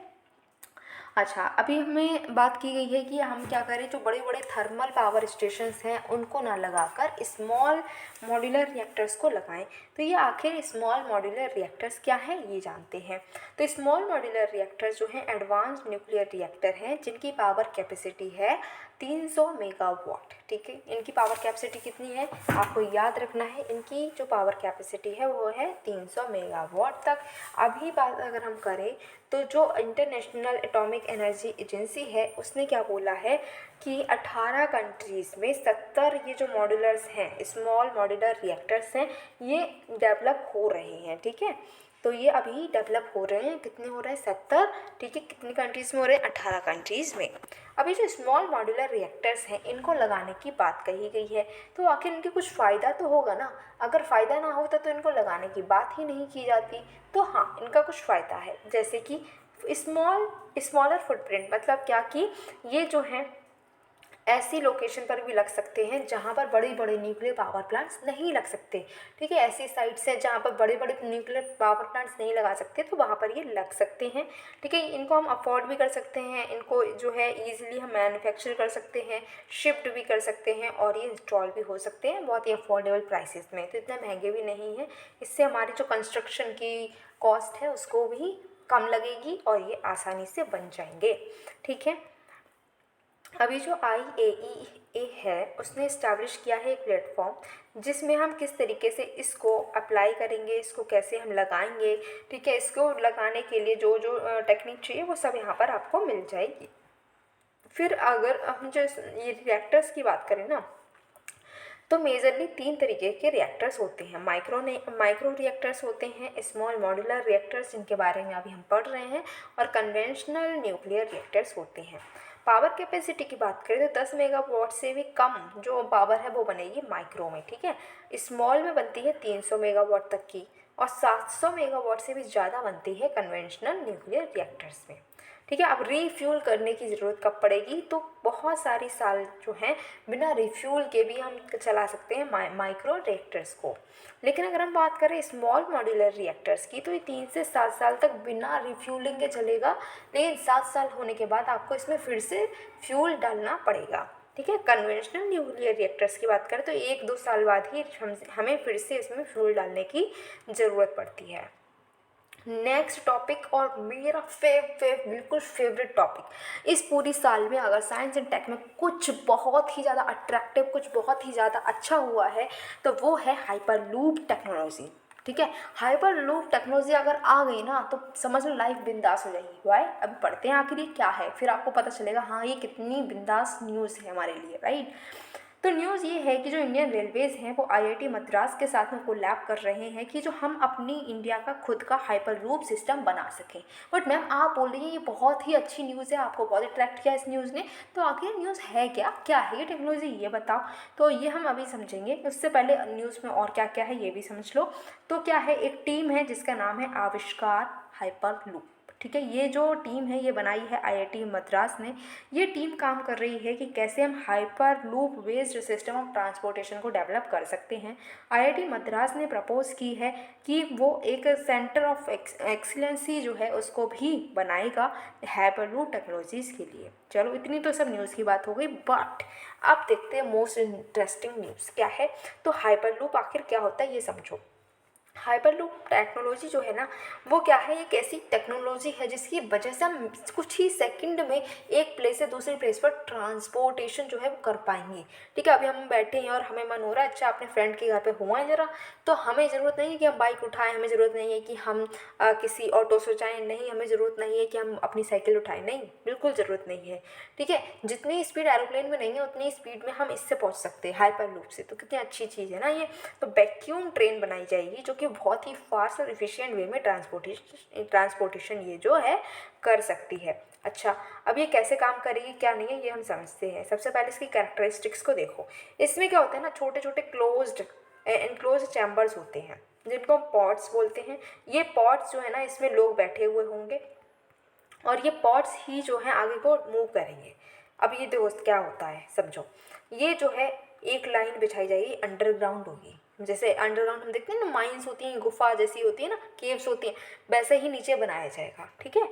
अच्छा, अभी हमें बात की गई है कि हम क्या करें, जो बड़े बड़े थर्मल पावर स्टेशंस हैं उनको ना लगाकर स्मॉल मॉड्यूलर रिएक्टर्स को लगाएं। तो ये आखिर स्मॉल मॉड्यूलर रिएक्टर्स क्या है ये जानते हैं। तो स्मॉल मॉड्यूलर रिएक्टर्स जो हैं एडवांस्ड न्यूक्लियर रिएक्टर हैं जिनकी पावर कैपेसिटी है 300 मेगावाट, ठीक है। इनकी पावर कैपेसिटी कितनी है आपको याद रखना है, इनकी जो पावर कैपेसिटी है वो है 300 मेगावाट तक। अभी बात अगर हम करें तो जो इंटरनेशनल एटॉमिक एनर्जी एजेंसी है उसने क्या बोला है कि 18 कंट्रीज़ में 70 ये जो मॉड्यूलर्स हैं, स्मॉल मॉड्यूलर रिएक्टर्स हैं, ये डेवलप हो रहे हैं, ठीक है। तो ये अभी डेवलप हो रहे हैं, कितने हो रहे हैं? 70, ठीक है। कितनी कंट्रीज़ में हो रहे हैं? 18 कंट्रीज़ में। अभी जो स्मॉल मॉड्यूलर रिएक्टर्स हैं इनको लगाने की बात कही गई है, तो आखिर इनके कुछ फ़ायदा तो होगा ना। अगर फ़ायदा ना होता तो इनको लगाने की बात ही नहीं की जाती। तो हाँ, इनका कुछ फ़ायदा है, जैसे कि स्मॉलर फुटप्रिंट, मतलब क्या कि ये जो है ऐसी लोकेशन पर भी लग सकते हैं जहाँ पर बड़े बड़े न्यूक्लियर पावर प्लांट्स नहीं लग सकते, ठीक है। ऐसी साइट्स हैं जहाँ पर बड़े बड़े न्यूक्लियर पावर प्लांट्स नहीं लगा सकते, तो वहाँ पर ये लग सकते हैं, ठीक है। इनको हम अफोर्ड भी कर सकते हैं, इनको जो है ईजिली हम मैन्युफैक्चर कर सकते हैं, शिफ्ट भी कर सकते हैं और ये इंस्टॉल भी हो सकते हैं बहुत ही अफोर्डेबल प्राइसेस में, तो इतने महंगे भी नहीं हैं। इससे हमारी जो कंस्ट्रक्शन की कॉस्ट है उसको भी कम लगेगी और ये आसानी से बन जाएंगे, ठीक है। अभी जो IAEA है उसने इस्टेब्लिश किया है एक प्लेटफॉर्म जिसमें हम किस तरीके से इसको अप्लाई करेंगे, इसको कैसे हम लगाएंगे, ठीक है। इसको लगाने के लिए जो जो टेक्निक चाहिए वो सब यहाँ पर आपको मिल जाएगी। फिर अगर हम जो ये रिएक्टर्स की बात करें ना, तो मेजरली 3 तरीके के रिएक्टर्स होते हैं। माइक्रो रिएक्टर्स होते हैं, स्मॉल मॉड्यूलर रिएक्टर्स जिनके बारे में अभी हम पढ़ रहे हैं, और कन्वेंशनल न्यूक्लियर रिएक्टर्स होते हैं। पावर कैपेसिटी की बात करें तो 10 मेगावाट से भी कम जो पावर है वो बनेगी माइक्रो में, ठीक है। स्मॉल में बनती है 300 मेगावाट तक की, और 700 मेगावाट से भी ज़्यादा बनती है कन्वेंशनल न्यूक्लियर रिएक्टर्स में, ठीक है। अब रीफ्यूल करने की ज़रूरत कब पड़ेगी? तो बहुत सारी साल जो हैं बिना रिफ्यूल के भी हम चला सकते हैं माइक्रो रिएक्टर्स को। लेकिन अगर हम बात करें स्मॉल मॉड्यूलर रिएक्टर्स की, तो ये 3 से 7 साल तक बिना रिफ्यूलिंग के चलेगा, लेकिन 7 साल होने के बाद आपको इसमें फिर से फ्यूल डालना पड़ेगा, ठीक है। कन्वेंशनल न्यूक्लियर रिएक्टर्स की बात करें तो 1-2 साल बाद ही हमें फिर से इसमें फ्यूल डालने की ज़रूरत पड़ती है। नेक्स्ट टॉपिक, और मेरा बिल्कुल फेवरेट टॉपिक इस पूरी साल में, अगर साइंस एंड टेक में कुछ बहुत ही ज़्यादा अट्रैक्टिव, कुछ बहुत ही ज़्यादा अच्छा हुआ है तो वो है हाइपरलूप टेक्नोलॉजी, ठीक है। हाइपरलूप टेक्नोलॉजी अगर आ गई ना तो समझ लो लाइफ बिंदास हो जाएगी। वाई? अभी पढ़ते हैं आखिर ये क्या है, फिर आपको पता चलेगा हाँ ये कितनी बिंदास न्यूज़ है हमारे लिए, राइट। तो न्यूज़ ये है कि जो इंडियन रेलवेज़ हैं वो IIT मद्रास के साथ में कोलैब कर रहे हैं कि जो हम अपनी इंडिया का खुद का हाइपर लूप सिस्टम बना सकें। बट मैम आप बोल रही हैं ये बहुत ही अच्छी न्यूज़ है, आपको बहुत अट्रैक्ट किया इस न्यूज़ ने, तो आखिर न्यूज़ है क्या, क्या है ये टेक्नोलॉजी, ये बताओ। तो ये हम अभी समझेंगे, उससे पहले न्यूज़ में और क्या क्या है ये भी समझ लो। तो क्या है, एक टीम है जिसका नाम है आविष्कार हाइपर लूप, ठीक है। ये जो टीम है ये बनाई है IIT मद्रास ने। ये टीम काम कर रही है कि कैसे हम hyper loop based system of transportation को डेवलप कर सकते हैं। IIT मद्रास ने प्रपोज की है कि वो एक सेंटर ऑफ एक्सीलेंसी जो है उसको भी बनाएगा हाइपर लूप टेक्नोलॉजीज़ के लिए। चलो इतनी तो सब न्यूज़ की बात हो गई, बट अब देखते हैं मोस्ट इंटरेस्टिंग न्यूज़ क्या है। तो हाइपर लूप आखिर क्या होता है ये समझो। हाइपरलूप टेक्नोलॉजी जो है ना, वो क्या है, एक ऐसी टेक्नोलॉजी है जिसकी वजह से हम कुछ ही सेकंड में एक प्लेस से दूसरे प्लेस पर ट्रांसपोर्टेशन जो है वो कर पाएंगे। ठीक है, अभी हम बैठे हैं और हमें मन हो रहा है अच्छा अपने फ्रेंड के घर पे हुआ है ज़रा, तो हमें ज़रूरत नहीं है कि हम बाइक उठाएं, हमें ज़रूरत नहीं है कि हम किसी ऑटो से जाएँ, नहीं हमें ज़रूरत नहीं है कि हम अपनी साइकिल उठाएं, नहीं बिल्कुल ज़रूरत नहीं है। ठीक है, जितनी स्पीड एरोप्लेन में नहीं है उतनी स्पीड में हम इससे पहुँच सकते हैं हाइपरलूप से। तो कितनी अच्छी चीज़ है ना ये। तो वैक्यूम ट्रेन बनाई जाएगी जो कि बहुत ही फास्ट और इफ़िशिएंट वे में ट्रांसपोर्टेशन ये जो है कर सकती है। अच्छा, अब ये कैसे काम करेगी क्या नहीं है ये हम समझते हैं। सबसे पहले इसकी कैरेक्टरिस्टिक्स को देखो। इसमें क्या होता है ना, छोटे छोटे क्लोज्ड एनक्लोज चैम्बर्स होते हैं जिनको हम पॉड्स बोलते हैं। ये पॉड्स जो है ना, इसमें लोग बैठे हुए होंगे और ये पॉड्स ही जो है आगे को मूव करेंगे। अब ये दोस्त क्या होता है समझो, ये जो है एक लाइन बिछाई जाएगी, अंडरग्राउंड होगी। जैसे अंडरग्राउंड हम देखते हैं ना, माइंस होती हैं, गुफा जैसी होती है ना, केव्स होती हैं, वैसे ही नीचे बनाया जाएगा। ठीक है,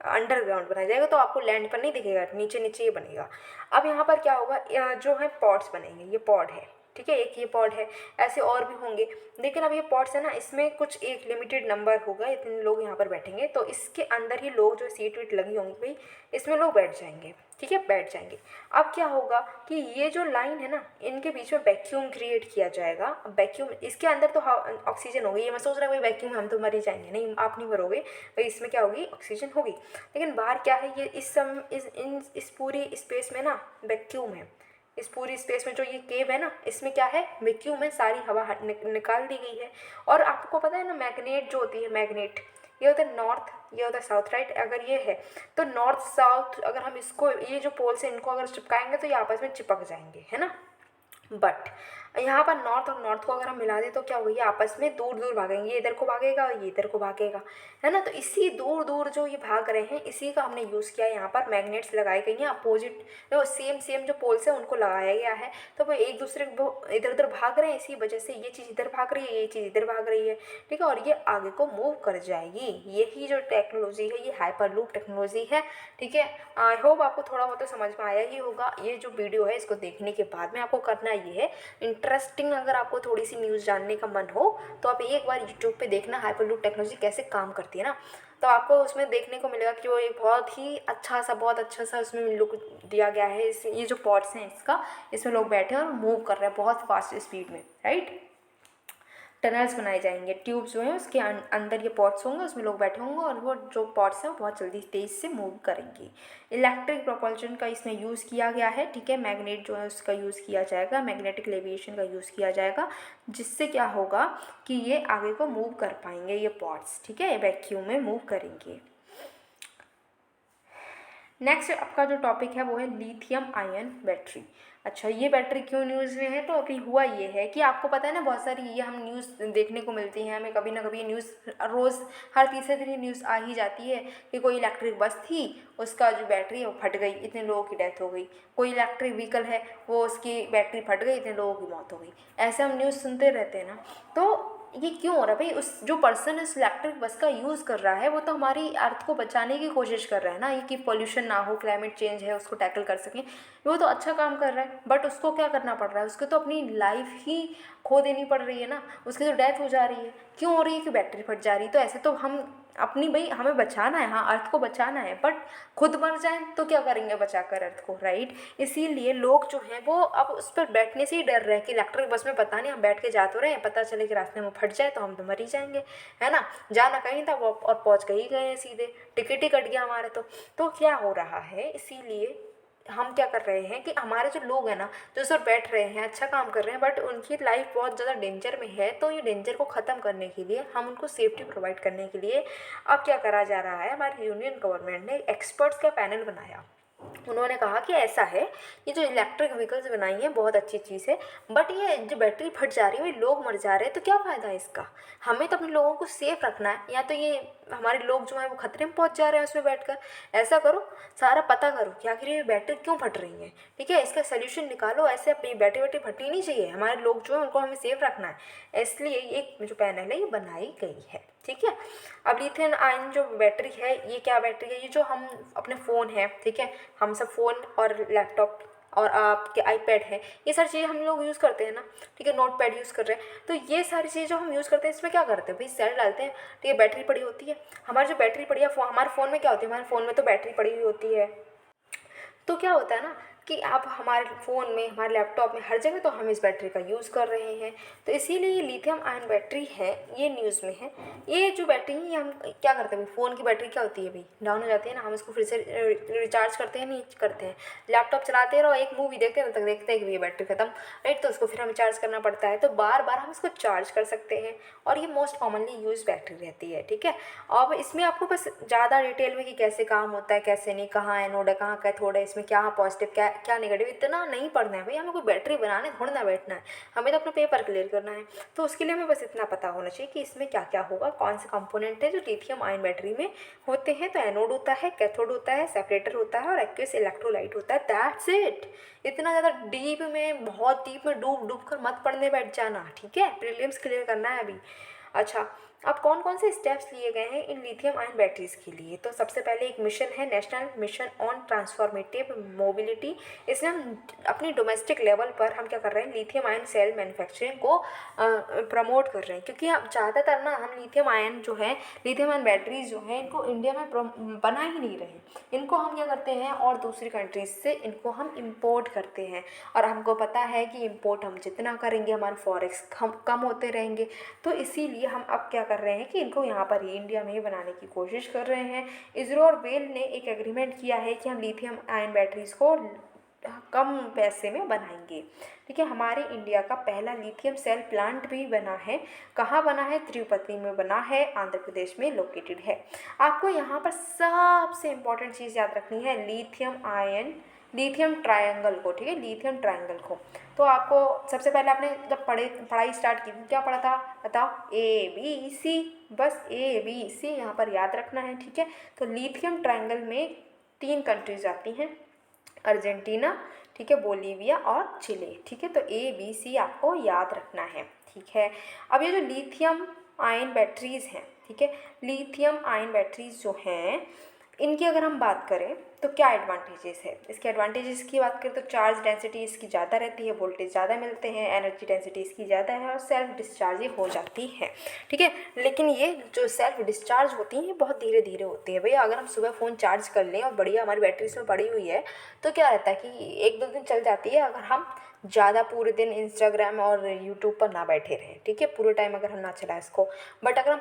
अंडरग्राउंड बनाया जाएगा, तो आपको लैंड पर नहीं दिखेगा, नीचे नीचे ये बनेगा। अब यहाँ पर क्या होगा, जो है पॉड्स बनेंगे, ये पॉड है। ठीक है, एक ये पॉड है, ऐसे और भी होंगे। लेकिन अब ये पॉड्स है ना, इसमें कुछ एक लिमिटेड नंबर होगा, इतने लोग यहाँ पर बैठेंगे, तो इसके अंदर ही लोग जो सीट वीट लगी होंगी भाई, इसमें लोग बैठ जाएंगे। ठीक है, बैठ जाएंगे। अब क्या होगा कि ये जो लाइन है ना, इनके बीच में वैक्यूम क्रिएट किया जाएगा। अब वैक्यूम, इसके अंदर तो ऑक्सीजन होगी, ये मैं सोच रहा हूँ भाई वैक्यूम हम तो मर ही जाएंगे, नहीं आप नहीं मरोगे भाई, इसमें क्या होगी, ऑक्सीजन होगी। लेकिन बाहर क्या है, ये इस पूरी स्पेस में ना वैक्यूम है। इस पूरी स्पेस में जो ये केव है ना, इसमें क्या है, वैक्यूम में सारी हवा निकाल दी गई है। और आपको पता है ना, मैग्नेट जो होती है, मैग्नेट ये होता है नॉर्थ, ये होता है साउथ, राइट। अगर ये है तो नॉर्थ साउथ, अगर हम इसको ये जो पोल्स हैं इनको अगर चिपकाएंगे तो ये आपस में चिपक जाएंगे, है ना। बट यहाँ पर नॉर्थ और नॉर्थ को अगर हम मिला दें तो क्या होगा, ये आपस में दूर दूर भागेंगे, ये इधर को भागेगा और ये इधर को भागेगा, है ना। तो इसी दूर दूर जो ये भाग रहे हैं, इसी का हमने यूज़ किया। यहाँ पर मैग्नेट्स लगाई गई हैं, अपोजिट जो सेम जो पोल्स हैं उनको लगाया गया है। तो वो एक दूसरे को इधर उधर भाग रहे हैं, इसी वजह से ये चीज़ इधर भाग रही है, ये चीज़ इधर भाग रही है। ठीक है, और ये आगे को मूव कर जाएगी। यही जो टेक्नोलॉजी है ये हाइपरलूप टेक्नोलॉजी है। ठीक है, आई होप आपको थोड़ा बहुत तो समझ में आया ही होगा। ये जो वीडियो है इसको देखने के बाद में आपको करना ये है, इंटरेस्टिंग अगर आपको थोड़ी सी न्यूज़ जानने का मन हो तो आप एक बार यूट्यूब पे देखना हाइपरलूप टेक्नोलॉजी कैसे काम करती है ना, तो आपको उसमें देखने को मिलेगा कि वो एक बहुत ही अच्छा सा, बहुत अच्छा सा उसमें लुक दिया गया है। ये जो पॉड्स हैं इसमें लोग बैठे हैं और मूव कर रहे हैं बहुत फास्ट स्पीड में, राइट। टनल्स बनाए जाएंगे, ट्यूब्स जो हैं उसके अंदर ये पॉट्स होंगे, उसमें लोग बैठे होंगे और वो जो पॉट्स हैं वो बहुत जल्दी तेज़ से मूव करेंगी। इलेक्ट्रिक प्रोपल्शन का इसमें यूज़ किया गया है। ठीक है, मैग्नेट जो है उसका यूज़ किया जाएगा, मैग्नेटिक लेविएशन का यूज़ किया जाएगा, जिससे क्या होगा कि ये आगे को मूव कर पाएंगे, ये पॉट्स। ठीक है, वैक्यूम में मूव करेंगे। नेक्स्ट आपका जो टॉपिक है वो है लिथियम आयन बैटरी। अच्छा, ये बैटरी क्यों न्यूज़ में है, तो अभी हुआ ये है कि आपको पता है ना, बहुत सारी ये हम न्यूज़ देखने को मिलती हैं हमें, कभी ना कभी न्यूज़ रोज़ हर तीसरे दिन ये न्यूज़ आ ही जाती है कि कोई इलेक्ट्रिक बस थी, उसका जो बैटरी है वो फट गई, इतने लोगों की डेथ हो गई। कोई इलेक्ट्रिक व्हीकल है, वो उसकी बैटरी फट गई, इतने लोगों की मौत हो गई। ऐसे हम न्यूज़ सुनते रहते हैं ना। तो ये क्यों हो रहा है भाई, उस जो पर्सन इस इलेक्ट्रिक बस का यूज़ कर रहा है वो तो हमारी अर्थ को बचाने की कोशिश कर रहा है ना, ये कि पोल्यूशन ना हो, क्लाइमेट चेंज है उसको टैकल कर सकें, वो तो अच्छा काम कर रहा है। बट उसको क्या करना पड़ रहा है, उसको तो अपनी लाइफ ही खो देनी पड़ रही है ना, उसकी तो डेथ हो जा रही है। क्यों हो रही है कि बैटरी फट जा रही है। तो ऐसे तो हम अपनी, भाई हमें बचाना है, हाँ अर्थ को बचाना है, बट खुद मर जाएं तो क्या करेंगे बचा कर अर्थ को, राइट। इसीलिए लोग जो हैं वो अब उस पर बैठने से ही डर रहे हैं कि इलेक्ट्रिक बस में पता नहीं हम बैठ के जा तो रहे हैं, पता चले कि रास्ते में फट जाए तो हम तो मर ही जाएंगे, है ना। जाना कहीं था वो और पहुंच गए हैं सीधे, टिकट ही कट गया हमारे। तो क्या हो रहा है, इसीलिए हम क्या कर रहे हैं कि हमारे जो लोग हैं ना, जो सर बैठ रहे हैं, अच्छा काम कर रहे हैं, बट उनकी लाइफ बहुत ज़्यादा डेंजर में है। तो ये डेंजर को ख़त्म करने के लिए, हम उनको सेफ्टी प्रोवाइड करने के लिए अब क्या करा जा रहा है, हमारी यूनियन गवर्नमेंट ने एक्सपर्ट्स का पैनल बनाया। उन्होंने कहा कि ऐसा है, ये जो इलेक्ट्रिक व्हीकल्स बनाई हैं बहुत अच्छी चीज़ है, बट ये जो बैटरी फट जा रही है, लोग मर जा रहे हैं, तो क्या फ़ायदा है इसका। हमें तो अपने लोगों को सेफ रखना है, या तो ये हमारे लोग जो हैं वो खतरे में पहुंच जा रहे हैं उसमें बैठकर। ऐसा करो, सारा पता करो कि आखिर ये बैटरी क्यों फट रही हैं। ठीक है, इसका सोल्यूशन निकालो। ऐसे ये बैटरी फटनी नहीं चाहिए, हमारे लोग जो हैं उनको हमें सेफ रखना है, इसलिए एक जो पैनल है ये बनाई गई है। ठीक है, अब लिथियम आयन जो बैटरी है, ये क्या बैटरी है, ये जो हम अपने फ़ोन है, ठीक है, हम सब फ़ोन और लैपटॉप और आपके आईपैड है, ये सारी चीज़ें हम लोग यूज़ करते हैं ना, ठीक है, नोट पैड यूज़ कर रहे हैं। तो ये सारी चीज़ें जो हम यूज़ करते हैं इसमें क्या करते हैं भाई, सेल डालते हैं, ठीक है, बैटरी पड़ी होती है। हमारी जो बैटरी पड़ी है हमारे फ़ोन में क्या होती है, हमारे फ़ोन में तो बैटरी पड़ी हुई होती है। तो क्या होता है ना कि आप हमारे फ़ोन में, हमारे लैपटॉप में, हर जगह तो हम इस बैटरी का यूज़ कर रहे हैं। तो इसीलिए ये लिथियम आयन बैटरी है, ये न्यूज़ में है। ये जो बैटरी है ये हम क्या करते हैं भाई, फ़ोन की बैटरी क्या होती है भाई, डाउन हो जाती है ना, हम इसको फिर से रिचार्ज करते हैं, नहीं करते हैं। लैपटॉप चलाते रहो, एक मूवी देखते हैं तब तक देखते हैं कि ये बैटरी खत्म, राइट, तो उसको फिर हमें चार्ज करना पड़ता है। तो बार बार हम इसको चार्ज कर सकते हैं और ये मोस्ट कॉमनली यूज बैटरी रहती है, ठीक है। अब इसमें आपको बस ज़्यादा डिटेल में कि कैसे काम होता है, कैसे नहीं, कहाँ एनोड है, कहाँ कैथोड है, इसमें क्या पॉजिटिव क्या क्या नेगेटिव, इतना नहीं पढ़ना है भाई, हमें कोई बैटरी बनाने थोड़ा ना बैठना है, हमें तो अपना पेपर क्लियर करना है। तो उसके लिए हमें बस इतना पता होना चाहिए कि इसमें क्या क्या होगा, कौन से कंपोनेंट है जो लिथियम आयन बैटरी में होते हैं। तो एनोड होता है, कैथोड होता है, सेपरेटर होता है और एक्वस इलेक्ट्रोलाइट होता है, दैट्स इट। इतना ज़्यादा डीप में, बहुत डीप में डूब कर मत पढ़ने बैठ जाना, ठीक है, प्रीलिम्स क्लियर करना है अभी। अच्छा, अब कौन कौन से स्टेप्स लिए गए हैं इन लिथियम आयन बैटरीज के लिए। तो सबसे पहले एक मिशन है, national mission on transformative mobility. इसमें हम अपनी डोमेस्टिक लेवल पर हम क्या कर रहे हैं, लिथियम आयन सेल मैन्युफैक्चरिंग को प्रमोट कर रहे हैं। क्योंकि अब ज़्यादातर ना हम लिथियम आयन जो है, लिथियम आयन बैटरीज जो हैं, इनको इंडिया में बना ही नहीं रहे। इनको हम क्या करते हैं, और दूसरी कंट्रीज से इनको हम इम्पोर्ट करते हैं। और हमको पता है कि इम्पोर्ट हम जितना करेंगे हमारे फॉरेक्स कम होते रहेंगे। तो इसीलिए हम अब क्या कर रहे हैं कि इनको यहाँ पर ही इंडिया में ही बनाने की कोशिश कर रहे हैं। इसरो और बेल ने एक एग्रीमेंट किया है कि हम लिथियम आयन बैटरीज को कम पैसे में बनाएंगे, ठीक है। हमारे इंडिया का पहला लिथियम सेल प्लांट भी बना है। कहाँ बना है, तिरुपति में बना है, आंध्र प्रदेश में लोकेटेड है। आपको यहाँ पर सबसे इम्पॉर्टेंट चीज़ याद रखनी है, लिथियम ट्रायंगल को, ठीक है, लिथियम ट्रायंगल को। तो आपको सबसे पहले आपने जब पढ़ाई स्टार्ट की क्या पढ़ा था, बताओ, ABC, बस ABC यहाँ पर याद रखना है, ठीक है। तो लिथियम ट्रायंगल में 3 कंट्रीज आती हैं, अर्जेंटीना, ठीक है, बोलीविया और चिले, ठीक है। तो ABC आपको याद रखना है, ठीक है। अब ये जो लिथियम आयन बैटरीज हैं, ठीक है, लिथियम आयन बैटरीज जो हैं, इनकी अगर हम बात करें तो क्या एडवांटेजेस है। इसके एडवांटेजेस की बात करें तो चार्ज डेंसिटी इसकी ज़्यादा रहती है, वोल्टेज ज़्यादा मिलते हैं, एनर्जी डेंसिटी इसकी ज़्यादा है और सेल्फ डिस्चार्ज हो जाती है, ठीक है। लेकिन ये जो सेल्फ डिस्चार्ज होती हैं बहुत धीरे धीरे होती है भैया। अगर हम सुबह फ़ोन चार्ज कर लें और बढ़िया हमारी बैटरी इसमें पड़ी हुई है तो क्या रहता है कि 1-2 दिन चल जाती है, अगर हम ज़्यादा पूरे दिन इंस्टाग्राम और यूट्यूब पर ना बैठे रहें, ठीक है, पूरे टाइम अगर हम ना चलाएं इसको। बट अगर हम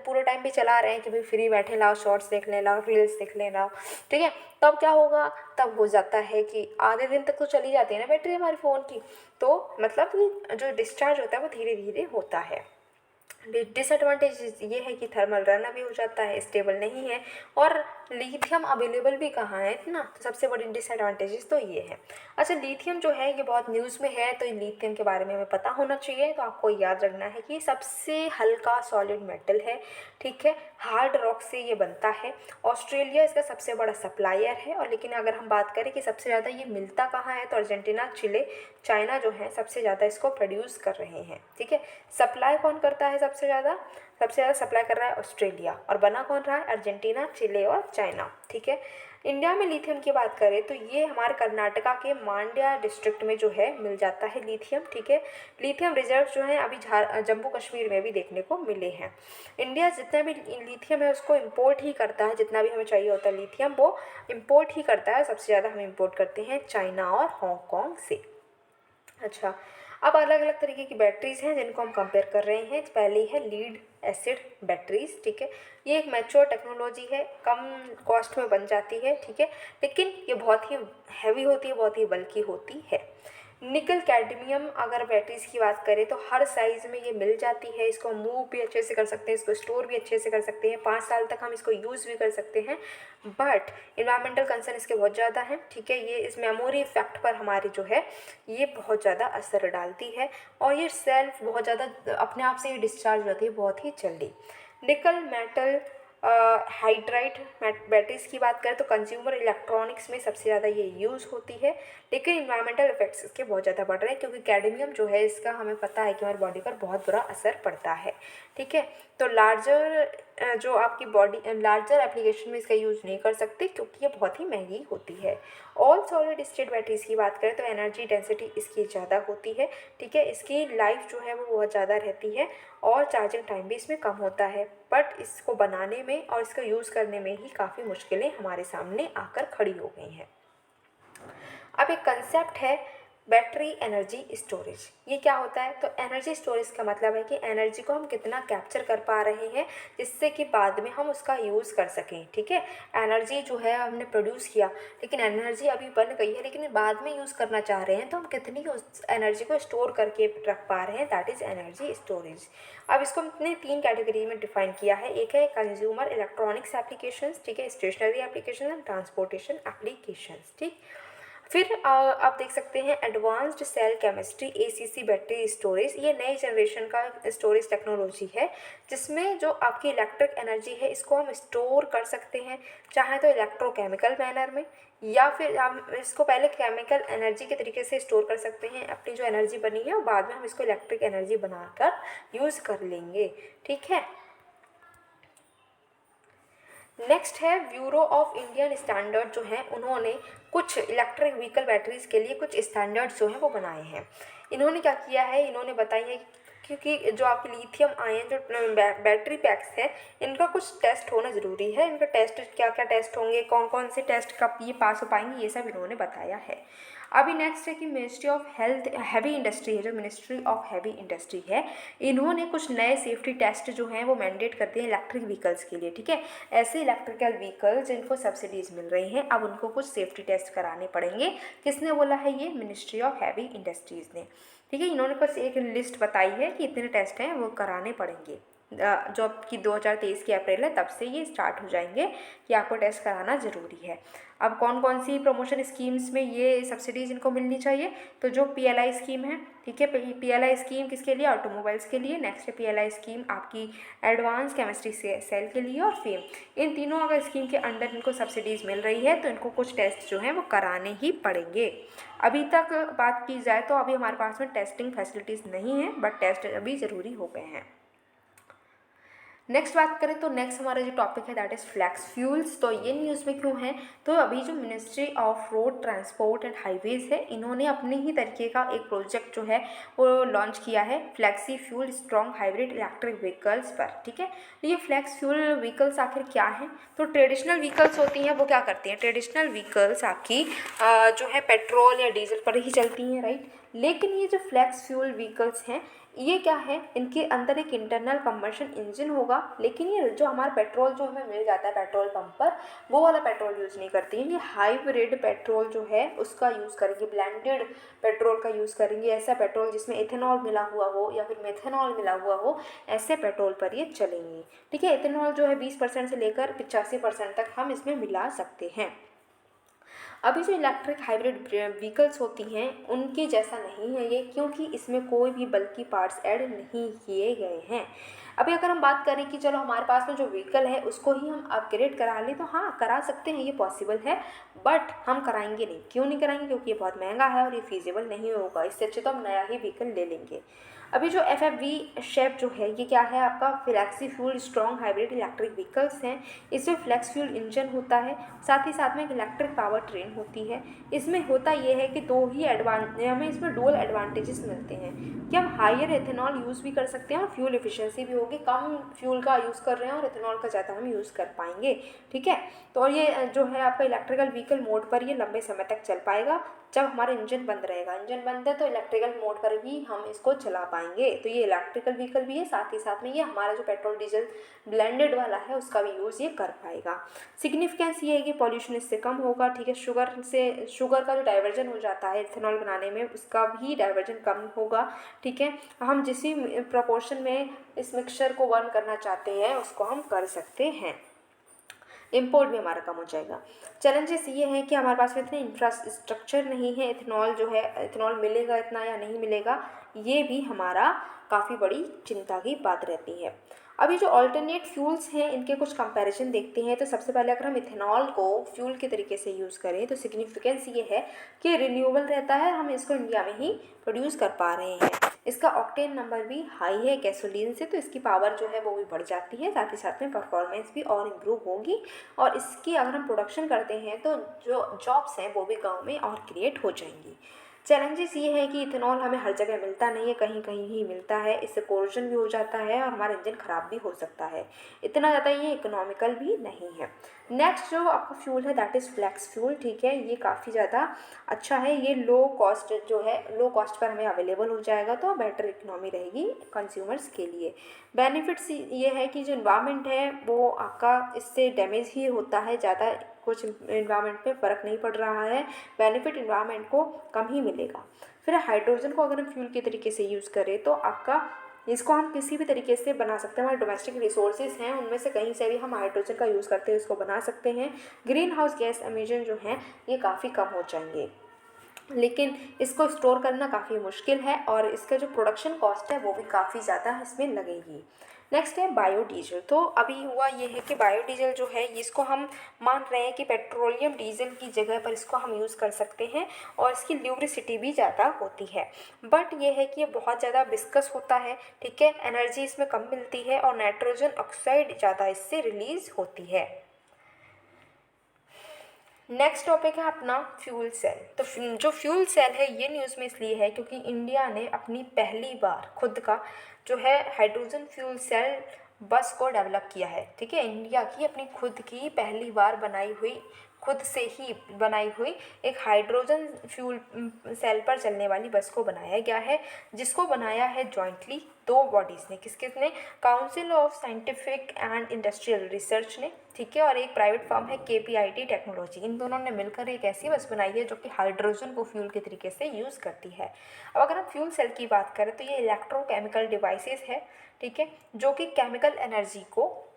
पूरे टाइम भी चला रहे हैं कि भाई फ्री बैठे, लाओ शॉर्ट्स देख लें, लाओ रील्स देख लें, लाओ, ठीक है, तब क्या होगा, तब हो जाता है कि आधे दिन तक तो चली जाती है ना बैटरी हमारे फ़ोन की। तो मतलब कि जो डिस्चार्ज होता है वो धीरे धीरे होता है। डिसएडवांटेज ये है कि थर्मल रन भी हो जाता है, स्टेबल नहीं है, और लिथियम अवेलेबल भी कहाँ है इतना, तो सबसे बड़ी डिसएडवांटेजेस तो ये है। अच्छा, लिथियम जो है ये बहुत न्यूज़ में है, तो लिथियम के बारे में हमें पता होना चाहिए। तो आपको याद रखना है कि सबसे हल्का सॉलिड मेटल है, ठीक है, हार्ड रॉक से ये बनता है। ऑस्ट्रेलिया इसका सबसे बड़ा सप्लायर है। और लेकिन अगर हम बात करें कि सबसे ज़्यादा ये मिलता कहाँ है, तो अर्जेंटीना, चिले, चाइना जो है सबसे ज़्यादा इसको प्रोड्यूस कर रहे हैं, ठीक है। सप्लाई कौन करता है सबसे ज़्यादा सप्लाई कर रहा है ऑस्ट्रेलिया, और बना कौन रहा है, अर्जेंटीना, चिले और चाइना, ठीक है। इंडिया में लिथियम की बात करें तो ये हमारे कर्नाटका के मांड्या डिस्ट्रिक्ट में जो है मिल जाता है लिथियम, ठीक है। लिथियम रिजर्व जो है अभी जम्मू कश्मीर में भी देखने को मिले हैं। इंडिया जितना भी लिथियम है उसको इम्पोर्ट ही करता है, जितना भी हमें चाहिए होता है लिथियम वो इम्पोर्ट ही करता है। सबसे ज़्यादा हम इम्पोर्ट करते हैं चाइना और हांगकॉन्ग से। अच्छा, अब अलग अलग तरीके की बैटरीज़ हैं जिनको हम कंपेयर कर रहे हैं। पहली है लीड एसिड बैटरीज, ठीक है। ये एक मैच्योर टेक्नोलॉजी है, कम कॉस्ट में बन जाती है, ठीक है, लेकिन ये बहुत ही हैवी होती है, बहुत ही बल्कि होती है। निकल कैडमियम अगर बैटरीज़ की बात करें तो हर साइज़ में ये मिल जाती है। इसको मूव भी अच्छे से कर सकते हैं, इसको स्टोर भी अच्छे से कर सकते हैं, 5 साल तक हम इसको यूज़ भी कर सकते हैं। बट इन्वायरमेंटल कंसर्न इसके बहुत ज़्यादा हैं, ठीक है। ये इस मेमोरी इफेक्ट पर हमारी जो है ये बहुत ज़्यादा असर डालती है, और ये सेल्फ बहुत ज़्यादा अपने आप से ये डिस्चार्ज होती है बहुत ही जल्दी। निकल मेटल हाइड्राइड बैटरीज़ की बात करें तो कंज्यूमर इलेक्ट्रॉनिक्स में सबसे ज़्यादा ये यूज़ होती है, लेकिन इन्वायरमेंटल इफेक्ट्स इसके बहुत ज़्यादा बढ़ रहे हैं क्योंकि कैडमियम जो है इसका हमें पता है कि हमारी बॉडी पर बहुत बुरा असर पड़ता है, ठीक है। तो लार्जर जो आपकी बॉडी लार्जर एप्लीकेशन में इसका यूज़ नहीं कर सकते क्योंकि ये बहुत ही महंगी होती है। ऑल सॉलिड स्टेट बैटरीज़ की बात करें तो एनर्जी डेंसिटी इसकी ज़्यादा होती है, ठीक है। इसकी लाइफ जो है वो बहुत ज़्यादा रहती है और चार्जिंग टाइम भी इसमें कम होता है। बट इसको बनाने में और इसका यूज़ करने में ही काफ़ी मुश्किलें हमारे सामने आकर खड़ी हो गई हैं। अब एक कंसेप्ट है बैटरी एनर्जी स्टोरेज। ये क्या होता है? तो एनर्जी स्टोरेज का मतलब है कि एनर्जी को हम कितना कैप्चर कर पा रहे हैं जिससे कि बाद में हम उसका यूज़ कर सकें, ठीक है। एनर्जी जो है हमने प्रोड्यूस किया, लेकिन एनर्जी अभी बन गई है, लेकिन बाद में यूज़ करना चाह रहे हैं तो हम कितनी उस एनर्जी को स्टोर करके रख पा रहे हैं, दैट इज़ एनर्जी स्टोरेज। अब इसको हमने 3 कैटेगरी में डिफाइन किया है। एक है कंज्यूमर इलेक्ट्रॉनिक्स एप्लीकेशंस, ठीक है, stationery application and transportation applications, ठीक। फिर आप देख सकते हैं advanced cell chemistry ACC battery storage. ये नए जनरेशन का स्टोरेज टेक्नोलॉजी है जिसमें जो आपकी इलेक्ट्रिक एनर्जी है इसको हम स्टोर कर सकते हैं, चाहे तो इलेक्ट्रोकेमिकल मैनर में या फिर हम इसको पहले केमिकल एनर्जी के तरीके से स्टोर कर सकते हैं। अपनी जो एनर्जी बनी है और बाद में हम इसको इलेक्ट्रिक एनर्जी बनाकर यूज़ कर लेंगे, ठीक है। नेक्स्ट है ब्यूरो ऑफ इंडियन स्टैंडर्ड जो है, उन्होंने कुछ इलेक्ट्रिक व्हीकल बैटरीज़ के लिए कुछ स्टैंडर्ड्स जो हैं वो बनाए हैं। इन्होंने क्या किया है, इन्होंने बताई है क्योंकि जो आपके लिथियम आयन जो बैटरी पैक्स हैं इनका कुछ टेस्ट होना ज़रूरी है। इनका टेस्ट क्या क्या टेस्ट होंगे, कौन कौन से टेस्ट कब ये पास हो पाएंगे, ये सब इन्होंने बताया है। अभी नेक्स्ट है कि ministry of health heavy industry है, जो मिनिस्ट्री ऑफ हैवी इंडस्ट्री है, इन्होंने कुछ नए सेफ्टी टेस्ट जो हैं वो मैंडेट करते हैं इलेक्ट्रिक व्हीकल्स के लिए, ठीक है। ऐसे इलेक्ट्रिकल व्हीकल जिनको सब्सिडीज़ मिल रही हैं अब उनको कुछ सेफ्टी टेस्ट कराने पड़ेंगे। किसने बोला है? ये मिनिस्ट्री ऑफ हैवी इंडस्ट्रीज़ ने, ठीक है। इन्होंने कुछ एक लिस्ट बताई है कि इतने टेस्ट हैं वो कराने पड़ेंगे। जो कि 2023 की अप्रैल है तब से ये स्टार्ट हो जाएंगे कि आपको टेस्ट कराना ज़रूरी है। अब कौन कौन सी प्रमोशन स्कीम्स में ये सब्सिडीज़ इनको मिलनी चाहिए? तो जो PLI स्कीम है, ठीक है, PLI स्कीम किसके लिए? ऑटोमोबाइल्स के लिए। नेक्स्ट है PLI स्कीम आपकी एडवांस केमिस्ट्री सेल के लिए और फेम। इन तीनों अगर स्कीम के अंडर इनको सब्सिडीज़ मिल रही है तो इनको कुछ टेस्ट जो हैं वो कराने ही पड़ेंगे। अभी तक बात की जाए तो अभी हमारे पास में टेस्टिंग फैसिलिटीज़ नहीं है, बट टेस्ट अभी ज़रूरी हो गए हैं। नेक्स्ट बात करें तो नेक्स्ट हमारा जो टॉपिक है दैट इज़ फ्लैक्स फ्यूल्स। तो ये न्यूज़ में क्यों है? तो अभी जो ministry of road transport and highways है, इन्होंने अपने ही तरीके का एक प्रोजेक्ट जो है वो लॉन्च किया है flexi fuel strong hybrid electric vehicles पर, ठीक है। तो ये फ्लैक्स फ्यूल व्हीकल्स आखिर क्या हैं? तो ट्रेडिशनल व्हीकल्स होती हैं वो क्या करती हैं? ट्रेडिशनल व्हीकल्स आपकी जो है पेट्रोल या डीजल पर ही चलती हैं, राइट। लेकिन ये जो फ्लैक्स फ्यूल व्हीकल्स हैं ये क्या है, इनके अंदर एक इंटरनल कंबशन इंजन होगा, लेकिन ये जो हमारा पेट्रोल जो हमें मिल जाता है पेट्रोल पंप पर वो वाला पेट्रोल यूज़ नहीं करती हैं। ये हाइब्रिड पेट्रोल जो है उसका यूज़ करेंगे, ब्लेंडेड पेट्रोल का यूज़ करेंगे। ऐसा पेट्रोल जिसमें इथेनॉल मिला हुआ हो या फिर मेथेनॉल मिला हुआ हो, ऐसे पेट्रोल पर ये चलेंगी, ठीक है। इथेनॉल जो है 20% से लेकर 85% तक हम इसमें मिला सकते हैं। अभी जो इलेक्ट्रिक हाइब्रिड व्हीकल्स होती हैं उनके जैसा नहीं है ये, क्योंकि इसमें कोई भी बल्कि पार्ट्स ऐड नहीं किए गए हैं। अभी अगर हम बात करें कि चलो हमारे पास में जो व्हीकल है उसको ही हम अपग्रेड करा लें तो हाँ करा सकते हैं, ये पॉसिबल है, बट हम कराएंगे नहीं। क्यों नहीं कराएंगे? क्योंकि ये बहुत महंगा है और ये फीजिबल नहीं होगा। इससे अच्छे तो हम नया ही व्हीकल ले लेंगे। अभी जो FFV शेप जो है ये क्या है आपका flexi fuel strong hybrid electric vehicles हैं। इसमें फ्लैक्स फ्यूल इंजन होता है, साथ ही साथ में एक इलेक्ट्रिक पावर ट्रेन होती है। इसमें होता ये है कि हमें इसमें डुअल एडवांटेजेस मिलते हैं कि हम हायर एथेनॉल यूज़ भी कर सकते हैं और फ्यूल एफिशिएंसी भी होगी। कम फ्यूल का यूज़ कर रहे हैं और एथेनॉल का ज़्यादा हम यूज़ कर पाएंगे, ठीक है। तो और ये जो है आपका इलेक्ट्रिकल व्हीकल मोड पर ये लंबे समय तक चल पाएगा जब हमारा इंजन बंद रहेगा। इंजन बंद है तो इलेक्ट्रिकल मोड पर भी हम इसको चला पाएंगे। तो ये इलेक्ट्रिकल व्हीकल भी है, साथ ही साथ में ये हमारा जो पेट्रोल डीजल ब्लेंडेड वाला है उसका भी यूज़ ये कर पाएगा। सिग्निफिकेंस ये है कि पॉल्यूशन इससे कम होगा, ठीक है। शुगर का जो डाइवर्जन हो जाता है इथेनॉल बनाने में उसका भी डाइवर्जन कम होगा, ठीक है। हम जिस प्रपोर्शन में इस मिक्सचर को बर्न करना चाहते हैं उसको हम कर सकते हैं। इम्पोर्ट भी हमारा कम हो जाएगा। चैलेंजेस ये हैं कि हमारे पास में इतने इंफ्रास्ट्रक्चर नहीं है, इथेनॉल जो है इथेनॉल मिलेगा इतना या नहीं मिलेगा, ये भी हमारा काफ़ी बड़ी चिंता की बात रहती है। अभी जो अल्टरनेट फ्यूल्स हैं इनके कुछ कंपैरिजन देखते हैं। तो सबसे पहले अगर हम इथेनॉल को फ्यूल के तरीके से यूज़ करें तो सिग्निफिकेंस ये है कि रिन्यूएबल रहता है, हम इसको इंडिया में ही प्रोड्यूस कर पा रहे हैं। इसका ऑक्टेन नंबर भी हाई है गैसोलीन से, तो इसकी पावर जो है वो भी बढ़ जाती है, साथ ही साथ में परफॉर्मेंस भी और इम्प्रूव होगी। और इसकी अगर हम प्रोडक्शन करते हैं तो जो जॉब्स हैं वो भी गाँव में और क्रिएट हो जाएंगी। चैलेंजेस ये है कि इथेनॉल हमें हर जगह मिलता नहीं है, कहीं कहीं ही मिलता है, इससे कोरोजन भी हो जाता है और हमारा इंजन ख़राब भी हो सकता है। इतना ज़्यादा ये इकोनॉमिकल भी नहीं है। नेक्स्ट जो आपका फ्यूल है दैट इज़ फ्लैक्स फ्यूल, ठीक है, ये काफ़ी ज़्यादा अच्छा है, ये लो कॉस्ट जो है, लो कॉस्ट पर हमें अवेलेबल हो जाएगा, तो बेटर इकोनॉमी रहेगी कंज्यूमर्स के लिए। बेनिफिट्स ये है कि जो इन्वायरमेंट है वो आपका इससे डैमेज ही होता है, ज़्यादा कुछ इन्वायरमेंट पे फ़र्क नहीं पड़ रहा है, बेनिफिट इन्वायरमेंट को कम ही मिलेगा। फिर हाइड्रोजन को अगर हम फ्यूल के तरीके से यूज़ करें तो आपका इसको हम किसी भी तरीके से बना सकते हैं, हमारे डोमेस्टिक रिसोर्सेज हैं उनमें से कहीं से भी हम हाइड्रोजन का यूज़ करते हैं इसको बना सकते हैं। ग्रीन हाउस गैस एमिशन जो हैं ये काफ़ी कम हो जाएंगे, लेकिन इसको स्टोर करना काफ़ी मुश्किल है और इसका जो प्रोडक्शन कॉस्ट है वो भी काफ़ी ज़्यादा इसमें लगेगी। नेक्स्ट है बायोडीजल। तो अभी हुआ ये है कि बायोडीजल जो है इसको हम मान रहे हैं कि पेट्रोलियम डीजल की जगह पर इसको हम यूज़ कर सकते हैं और इसकी ल्यूब्रिसिटी भी ज़्यादा होती है, बट ये है कि ये बहुत ज़्यादा विस्कस होता है, ठीक है, एनर्जी इसमें कम मिलती है और नाइट्रोजन ऑक्साइड ज़्यादा इससे रिलीज़ होती है। नेक्स्ट टॉपिक है अपना फ्यूल सेल। तो जो फ्यूल सेल है ये न्यूज़ में इसलिए है क्योंकि इंडिया ने अपनी पहली बार खुद का जो है हाइड्रोजन फ्यूल सेल बस को डेवलप किया है, ठीक है, इंडिया की अपनी खुद की पहली बार बनाई हुई, खुद से ही बनाई हुई एक हाइड्रोजन फ्यूल सेल पर चलने वाली बस को बनाया गया है, जिसको बनाया है जॉइंटली दो बॉडीज़ ने, किसने, council of scientific and industrial research ने, ठीक है, और एक प्राइवेट फर्म है KPIT टेक्नोलॉजी। इन दोनों ने मिलकर एक ऐसी बस बनाई है जो कि हाइड्रोजन को फ्यूल के तरीके से यूज़ करती है। अब अगर हम फ्यूल सेल की बात करें तो ये इलेक्ट्रोकेमिकल डिवाइसेस है, ठीक है, जो कि केमिकल एनर्जी को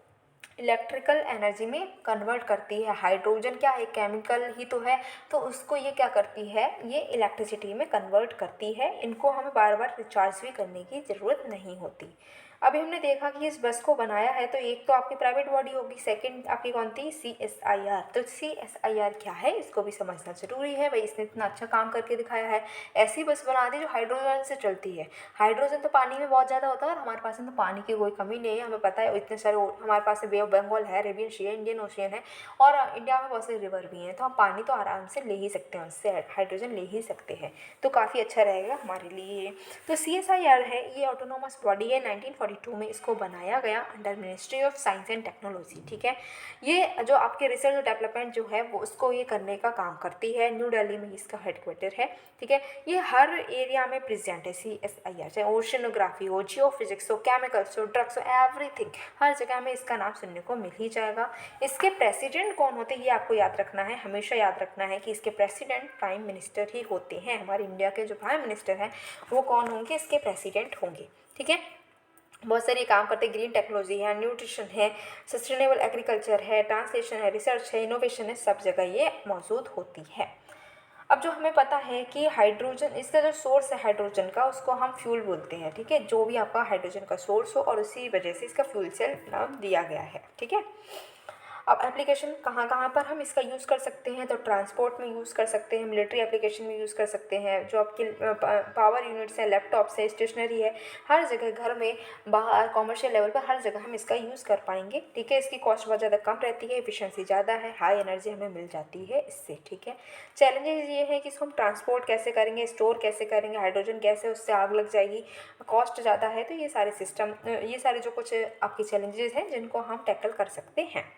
इलेक्ट्रिकल एनर्जी में कन्वर्ट करती है। हाइड्रोजन क्या है, केमिकल ही तो है, तो उसको ये क्या करती है, ये इलेक्ट्रिसिटी में कन्वर्ट करती है। इनको हमें बार बार रिचार्ज भी करने की ज़रूरत नहीं होती। अभी हमने देखा कि इस बस को बनाया है तो एक तो आपकी प्राइवेट बॉडी होगी, सेकंड आपकी कौन थी, CSIR। तो CSIR क्या है इसको भी समझना जरूरी है, भाई इसने इतना अच्छा काम करके दिखाया है, ऐसी बस बना दी जो हाइड्रोजन से चलती है। हाइड्रोजन तो पानी में बहुत ज़्यादा होता है और हमारे पास में तो पानी की कोई कमी नहीं है, हमें पता है इतने सारे हमारे पास बे ऑफ बंगाल है, अरेबियन सी है, इंडियन ओशियन है और इंडिया में बहुत से रिवर भी हैं, तो हम पानी तो आराम से ले ही सकते हैं, उससे हाइड्रोजन ले ही सकते हैं, तो काफ़ी अच्छा रहेगा हमारे लिए। तो CSIR है ये ऑटोनोमस बॉडी है, 1942 में इसको बनाया गया under ministry of science and technology, ठीक है। ये जो आपके रिसर्च और डेवलपमेंट जो है वो उसको ये करने का काम करती है, न्यू दिल्ली में इसका हेडक्वार्टर है, ठीक है। ये हर एरिया में प्रेजेंट है CSIR, चाहे ओशनोग्राफी हो, जियोफिजिक्स हो, केमिकल्स हो, ड्रग्स हो, एवरीथिंग, हर जगह में इसका नाम सुनने को मिल ही जाएगा। इसके प्रेसिडेंट कौन होते हैं ये आपको याद रखना है, हमेशा याद रखना है कि इसके प्रेसिडेंट प्राइम मिनिस्टर ही होते हैं। हमारे इंडिया के जो प्राइम मिनिस्टर हैं वो कौन होंगे, इसके प्रेसिडेंट होंगे, ठीक है। बहुत सारे काम करते हैं, ग्रीन टेक्नोलॉजी है, न्यूट्रिशन है, सस्टेनेबल एग्रीकल्चर है, ट्रांसलेशन है, रिसर्च है, इनोवेशन है, सब जगह ये मौजूद होती है। अब जो हमें पता है कि हाइड्रोजन, इसका जो सोर्स है हाइड्रोजन का उसको हम फ्यूल बोलते हैं, ठीक है, जो भी आपका हाइड्रोजन का सोर्स हो और उसी वजह से इसका फ्यूल सेल नाम दिया गया है, ठीक है। अब एप्लीकेशन कहाँ कहाँ पर हम इसका यूज़ कर सकते हैं, तो ट्रांसपोर्ट में यूज़ कर सकते हैं, मिलिट्री एप्लीकेशन में यूज़ कर सकते हैं, जो आपकी पावर यूनिट्स है, लैपटॉप्स है, स्टेशनरी है, हर जगह, घर में, बाहर, कॉमर्शियल लेवल पर हर जगह हम इसका यूज़ कर पाएंगे, ठीक है। इसकी कॉस्ट बहुत ज़्यादा कम रहती है, एफिशिएंसी ज़्यादा है, हाई एनर्जी हमें मिल जाती है इससे, ठीक है। चैलेंजेस ये है कि इसको हम ट्रांसपोर्ट कैसे करेंगे, स्टोर कैसे करेंगे, हाइड्रोजन गैस है उससे आग लग जाएगी, कॉस्ट ज़्यादा है, तो ये सारे सिस्टम, ये सारे जो कुछ आपकी चैलेंजेस हैं जिनको हम टैकल कर सकते हैं।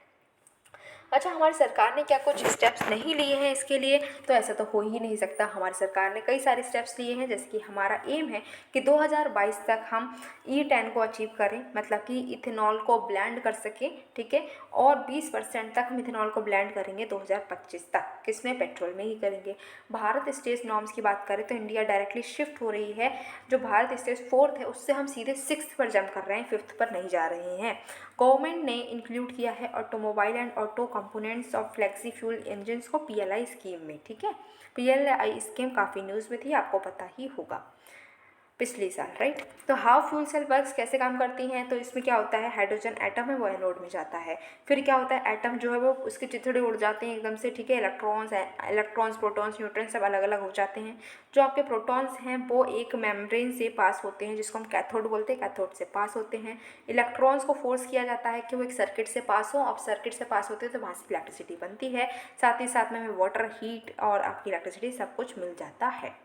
अच्छा, हमारी सरकार ने क्या कुछ स्टेप्स नहीं लिए हैं इसके लिए, तो ऐसा तो हो ही नहीं सकता। हमारी सरकार ने कई सारे स्टेप्स लिए हैं, जैसे कि हमारा एम है कि 2022 तक हम E10 को अचीव करें, मतलब कि इथेनॉल को ब्लेंड कर सकें, ठीक है, और 20% तक हम इथेनॉल को ब्लेंड करेंगे 2025 तक, किसमें, पेट्रोल में ही करेंगे। भारत स्टेज नॉर्म्स की बात करें तो इंडिया डायरेक्टली शिफ्ट हो रही है, जो भारत स्टेज 4th है उससे हम सीधे 6th पर जंप कर रहे हैं, 5th पर नहीं जा रहे हैं। गवर्नमेंट ने इंक्लूड किया है automobile and auto components of flexi fuel engines को PLI स्कीम में, ठीक है। PLI स्कीम काफ़ी न्यूज़ में थी, आपको पता ही होगा। पिछले साल, राइट। तो हाउ फ्यूल सेल वर्क्स कैसे काम करती हैं, तो इसमें क्या होता है, हाइड्रोजन एटम है वो एनोड में जाता है, फिर क्या होता है, एटम जो है वो उसके चिथड़े उड़ जाते हैं एकदम से, ठीक है। इलेक्ट्रॉन्स प्रोटॉन्स न्यूट्रॉन्स सब अलग अलग हो जाते हैं। जो आपके प्रोटॉन्स हैं वो एक मेम्ब्रेन से पास होते हैं जिसको हम कैथोड बोलते हैं, कैथोड से पास होते हैं। इलेक्ट्रॉन्स को फोर्स किया जाता है कि वो एक सर्किट से पास हो, अब सर्किट से पास होते हैं तो वहाँ से इलेक्ट्रिसिटी बनती है, साथ ही साथ में हमें वाटर, हीट और आपकी इलेक्ट्रिसिटी सब कुछ मिल जाता है।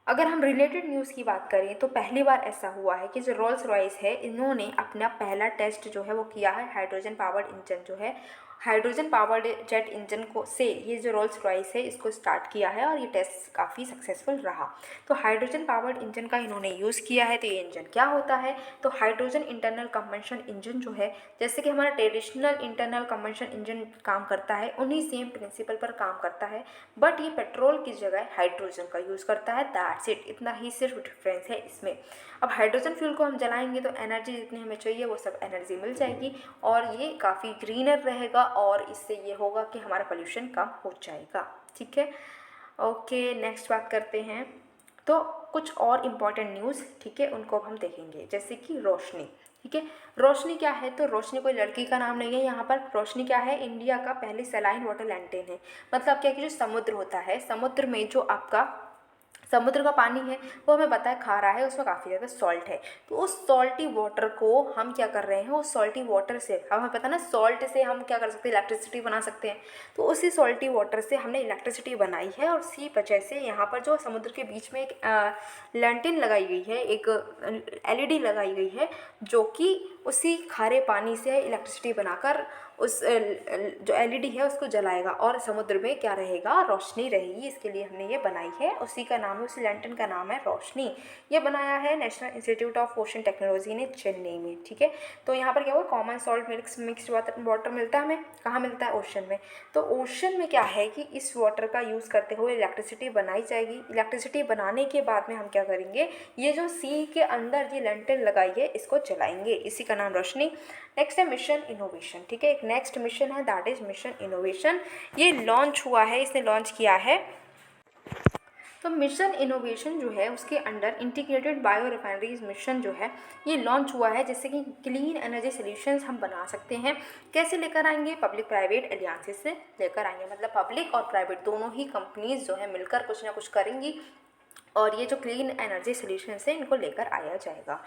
अगर हम रिलेटेड न्यूज़ की बात करें तो पहली बार ऐसा हुआ है कि जो रोल्स रॉयस है इन्होंने अपना पहला टेस्ट जो है वो किया है हाइड्रोजन पावर्ड इंजन जो है, हाइड्रोजन पावर्ड जेट इंजन को से ये जो रोल्स रॉयस है इसको स्टार्ट किया है और ये टेस्ट काफ़ी सक्सेसफुल रहा। तो हाइड्रोजन पावर्ड इंजन का इन्होंने यूज़ किया है। तो ये इंजन क्या होता है, तो हाइड्रोजन इंटरनल कंबशन इंजन जो है, जैसे कि हमारा ट्रेडिशनल इंटरनल कंबशन इंजन काम करता है उन्हीं सेम प्रिंसिपल पर काम करता है, बट ये पेट्रोल की जगह हाइड्रोजन का यूज़ करता है, दैट्स इट, इतना ही सिर्फ डिफरेंस है इसमें। अब हाइड्रोजन फ्यूल को हम जलाएंगे तो एनर्जी जितनी हमें चाहिए वो सब एनर्जी मिल जाएगी और ये काफ़ी ग्रीनर रहेगा और इससे ये होगा कि हमारा पोल्यूशन कम हो जाएगा, ठीक है। ओके, नेक्स्ट बात करते हैं। तो कुछ और इम्पॉर्टेंट न्यूज़, ठीक है, उनको अब हम देखेंगे, जैसे कि रोशनी, ठीक है। रोशनी क्या है, तो रोशनी कोई लड़की का नाम नहीं है यहाँ पर। रोशनी क्या है, इंडिया का पहली सलाइन वाटर लैंटेन है। मतलब क्या कि जो समुद्र होता है, समुद्र में जो आपका समुद्र का पानी है वो हमें पता है खारा है, उसमें काफ़ी ज़्यादा सॉल्ट है। तो उस सॉल्टी वाटर को हम क्या कर रहे हैं, उस सॉल्टी वाटर से हमें पता ना सॉल्ट से हम क्या कर सकते हैं, इलेक्ट्रिसिटी बना सकते हैं। तो उसी सॉल्टी वाटर से हमने इलेक्ट्रिसिटी बनाई है और इसी वजह से यहाँ पर जो समुद्र के बीच में एक लैंटेन लगाई गई है, एक एलईडी लगाई गई है जो कि उसी खारे पानी से इलेक्ट्रिसिटी बनाकर उस जो एलईडी है उसको जलाएगा और समुद्र में क्या रहेगा, रोशनी रहेगी। इसके लिए हमने ये बनाई है, उसी का नाम है, उसी लैंटर्न का नाम है रोशनी। ये बनाया है national institute of ocean technology ने चेन्नई में, ठीक है। तो यहाँ पर क्या हुआ, कॉमन सॉल्ट मिक्स्ड वाटर मिलता है हमें, कहाँ मिलता है, ओशन में। तो ओशन में क्या है कि इस वाटर का यूज़ करते हुए इलेक्ट्रिसिटी बनाई जाएगी। इलेक्ट्रिसिटी बनाने के बाद में हम क्या करेंगे, ये जो सी के अंदर ये लैंटर्न लगाई है इसको जलाएंगे, इसी का नाम रोशनी। नेक्स्ट है मिशन इनोवेशन, ठीक है। एक नेक्स्ट मिशन है दैट इज मिशन इनोवेशन। ये लॉन्च हुआ है, इसने लॉन्च किया है। तो मिशन इनोवेशन जो है उसके under integrated bio refineries mission जो है ये लॉन्च हुआ है, जिससे कि क्लीन एनर्जी सॉल्यूशंस हम बना सकते हैं। कैसे लेकर आएंगे, पब्लिक प्राइवेट एलियांसेस से लेकर आएंगे, मतलब पब्लिक और प्राइवेट दोनों ही कंपनीज जो है मिलकर कुछ ना कुछ करेंगी और ये जो क्लीन एनर्जी सॉल्यूशंस है इनको लेकर आया जाएगा।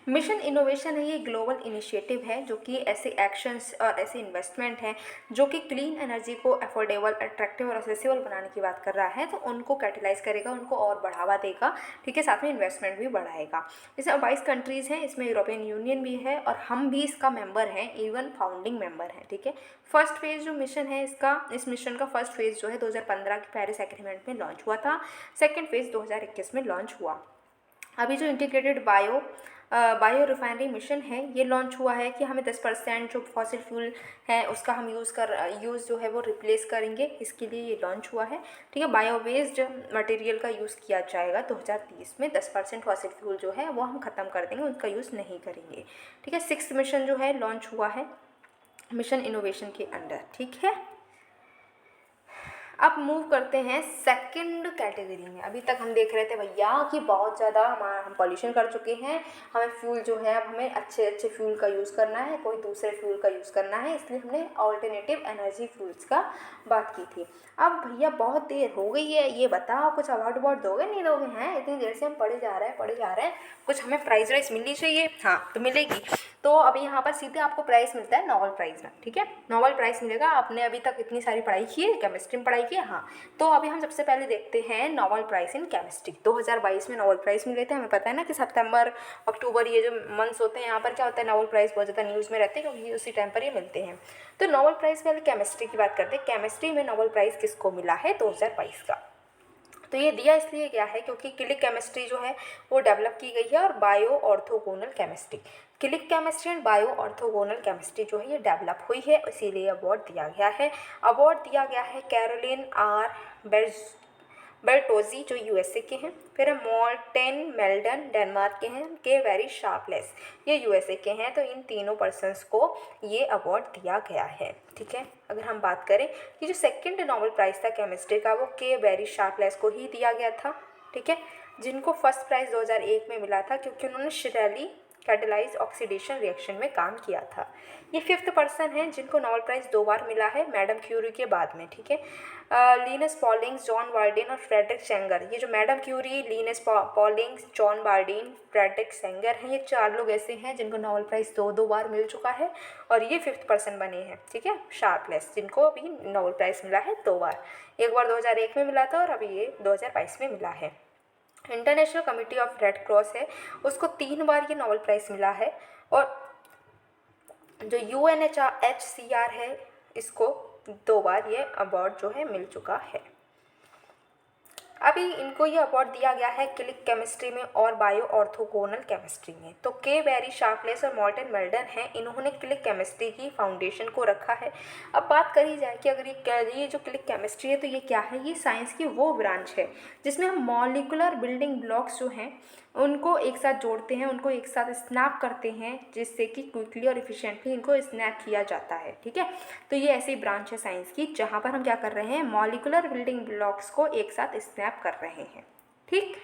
मिशन इनोवेशन है, ये ग्लोबल इनिशिएटिव है जो कि ऐसे एक्शंस और ऐसे इन्वेस्टमेंट हैं जो कि क्लीन एनर्जी को अफोर्डेबल, अट्रैक्टिव और एक्सेसिबल बनाने की बात कर रहा है। तो उनको कैटलाइज करेगा, उनको और बढ़ावा देगा, ठीक है, साथ में इन्वेस्टमेंट भी बढ़ाएगा। जैसे 22 कंट्रीज़ हैं, इसमें यूरोपियन यूनियन भी है और हम भी इसका मेंबर हैं, इवन फाउंडिंग मेंबर हैं, ठीक है। फर्स्ट फेज़ जो मिशन है इस मिशन का फर्स्ट फेज़ जो है 2015 के पेरिस एग्रीमेंट में लॉन्च हुआ था। सेकेंड फेज़ 2021 में लॉन्च हुआ। अभी जो इंटीग्रेटेड बायो रिफाइनरी मिशन है ये लॉन्च हुआ है कि हमें 10% जो फॉसिल फ्यूल है उसका हम यूज़ जो है वो रिप्लेस करेंगे, इसके लिए ये लॉन्च हुआ है, ठीक है। बायो वेस्ड मटेरियल का यूज़ किया जाएगा 2030 में। 10% फॉसिल फ्यूल जो है वो हम ख़त्म कर देंगे, उनका यूज़ नहीं करेंगे, ठीक है। 6th मिशन जो है लॉन्च हुआ है मिशन इनोवेशन के अंडर, ठीक है। अब मूव करते हैं सेकंड कैटेगरी में। अभी तक हम देख रहे थे भैया कि बहुत ज़्यादा हम पॉल्यूशन कर चुके हैं, हमें फ्यूल जो है अब हमें अच्छे अच्छे फ्यूल का यूज़ करना है, कोई दूसरे फ्यूल का यूज़ करना है, इसलिए हमने ऑल्टरनेटिव एनर्जी फ्यूल्स का बात की थी। अब भैया बहुत देर हो गई है, ये बताओ कुछ अवार्ड दोगे नहीं दोगे, हैं इतनी देर से हम पढ़े जा रहे हैं, कुछ हमें प्राइज़ वाइज मिलनी चाहिए। हाँ तो मिलेगी। तो अभी यहाँ पर सीधे आपको प्राइज़ मिलता है नोबेल प्राइज़ में, ठीक है, नोबेल प्राइज़ मिलेगा। आपने अभी तक इतनी सारी पढ़ाई की है, केमिस्ट्री में पढ़ाई की है, हाँ। तो अभी हम सबसे पहले देखते हैं नोबेल प्राइज़ इन केमिस्ट्री। 2022 में नोबेल प्राइज़ मिले थे। हमें पता है ना कि सितंबर अक्टूबर ये जो मंथ्स होते हैं यहाँ पर क्या होता है, नोबेल प्राइज़ बहुत ज़्यादा न्यूज़ में रहते हैं क्योंकि उसी टाइम पर ये मिलते हैं। तो नोबेल प्राइज़ पहले केमिस्ट्री की बात करते हैं। केमिस्ट्री में नोबेल प्राइज़ किसको मिला है 2022 का। तो ये दिया इसलिए गया है क्योंकि क्लिक केमिस्ट्री जो है वो डेवलप की गई है और bio orthogonal chemistry, click chemistry and bio orthogonal chemistry जो है ये डेवलप हुई है, इसीलिए अवार्ड दिया गया है। अवार्ड दिया गया है कैरोलिन आर बेर्टोजी जो यूएसए के हैं, फिर है मॉर्टेन मेल्डन डेनमार्क के हैं, के वेरी शार्पलेस ये यूएसए के हैं। तो इन तीनों पर्सन्स को ये अवार्ड दिया गया है, ठीक है। अगर हम बात करें कि जो सेकंड नोबेल प्राइज़ था केमिस्ट्री का वो के वेरी शार्पलेस को ही दिया गया था, ठीक है। जिनको फर्स्ट प्राइज़ 2001 में मिला था क्योंकि उन्होंने शिरैली कैटेलाइज ऑक्सीडेशन रिएक्शन में काम किया था। ये 5th पर्सन है जिनको नोबेल प्राइज़ 2 बार मिला है मैडम क्यूरी के बाद में, ठीक है। लिनस पॉलिंग्स, जॉन बार्डिन और फ्रेडरिक सेंगर, ये जो madam Curie, Linus Paulings, John Bardeen, Frederick Sanger हैं, ये 4 लोग ऐसे हैं जिनको नोबेल प्राइज़ 2 बार मिल चुका है और ये 5th पर्सन बने हैं, ठीक है, शार्पलेस, जिनको अभी नोबेल प्राइज़ मिला है 2 बार। एक बार 2001 में मिला था और अभी ये 2022 में मिला है। International committee of red cross है, उसको 3 बार ये नोबेल प्राइज़ मिला है और जो UNHCR है इसको 2 बार ये अवार्ड जो है मिल चुका है। अभी इनको ये अवार्ड दिया गया है क्लिक केमिस्ट्री में और बायो ऑर्थोगोनल केमिस्ट्री में। तो के वेरी शार्पलेस और मॉर्टन मेल्डन हैं, इन्होंने क्लिक केमिस्ट्री की फाउंडेशन को रखा है। अब बात करी जाए कि अगर ये जो क्लिक केमिस्ट्री है तो ये क्या है, ये साइंस की वो ब्रांच है जिसमें हम मॉलिकुलर बिल्डिंग ब्लॉक्स जो हैं उनको एक साथ जोड़ते हैं, उनको एक साथ स्नैप करते हैं जिससे कि क्विकली और इफिशिएंटली इनको स्नैप किया जाता है, ठीक है। तो ये ऐसी ब्रांच है साइंस की जहाँ पर हम क्या कर रहे हैं, मॉलिकुलर बिल्डिंग ब्लॉक्स को एक साथ स्नैप कर रहे हैं, ठीक।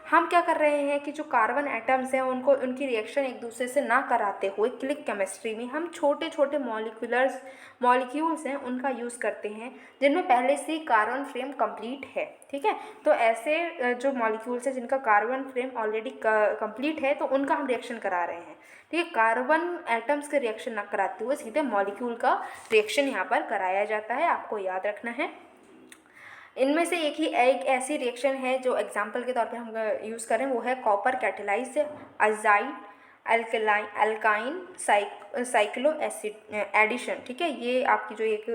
हम क्या कर रहे हैं कि जो कार्बन एटम्स हैं उनको उनकी रिएक्शन एक दूसरे से ना कराते हुए क्लिक केमिस्ट्री में हम छोटे छोटे मॉलिक्यूल्स हैं उनका यूज़ करते हैं जिनमें पहले से ही कार्बन फ्रेम कंप्लीट है, ठीक है। तो ऐसे जो मॉलिक्यूल्स हैं जिनका कार्बन फ्रेम ऑलरेडी कंप्लीट है तो उनका हम रिएक्शन करा रहे हैं, ठीक है। कार्बन एटम्स के रिएक्शन ना कराते हुए सीधे मॉलिक्यूल का रिएक्शन यहाँ पर कराया जाता है, आपको याद रखना है। इनमें से एक ऐसी रिएक्शन है जो एग्जाम्पल के तौर पे हम यूज़ करें, वो है copper catalysed azide alkyne cyclo acid addition, ठीक है। ये आपकी जो एक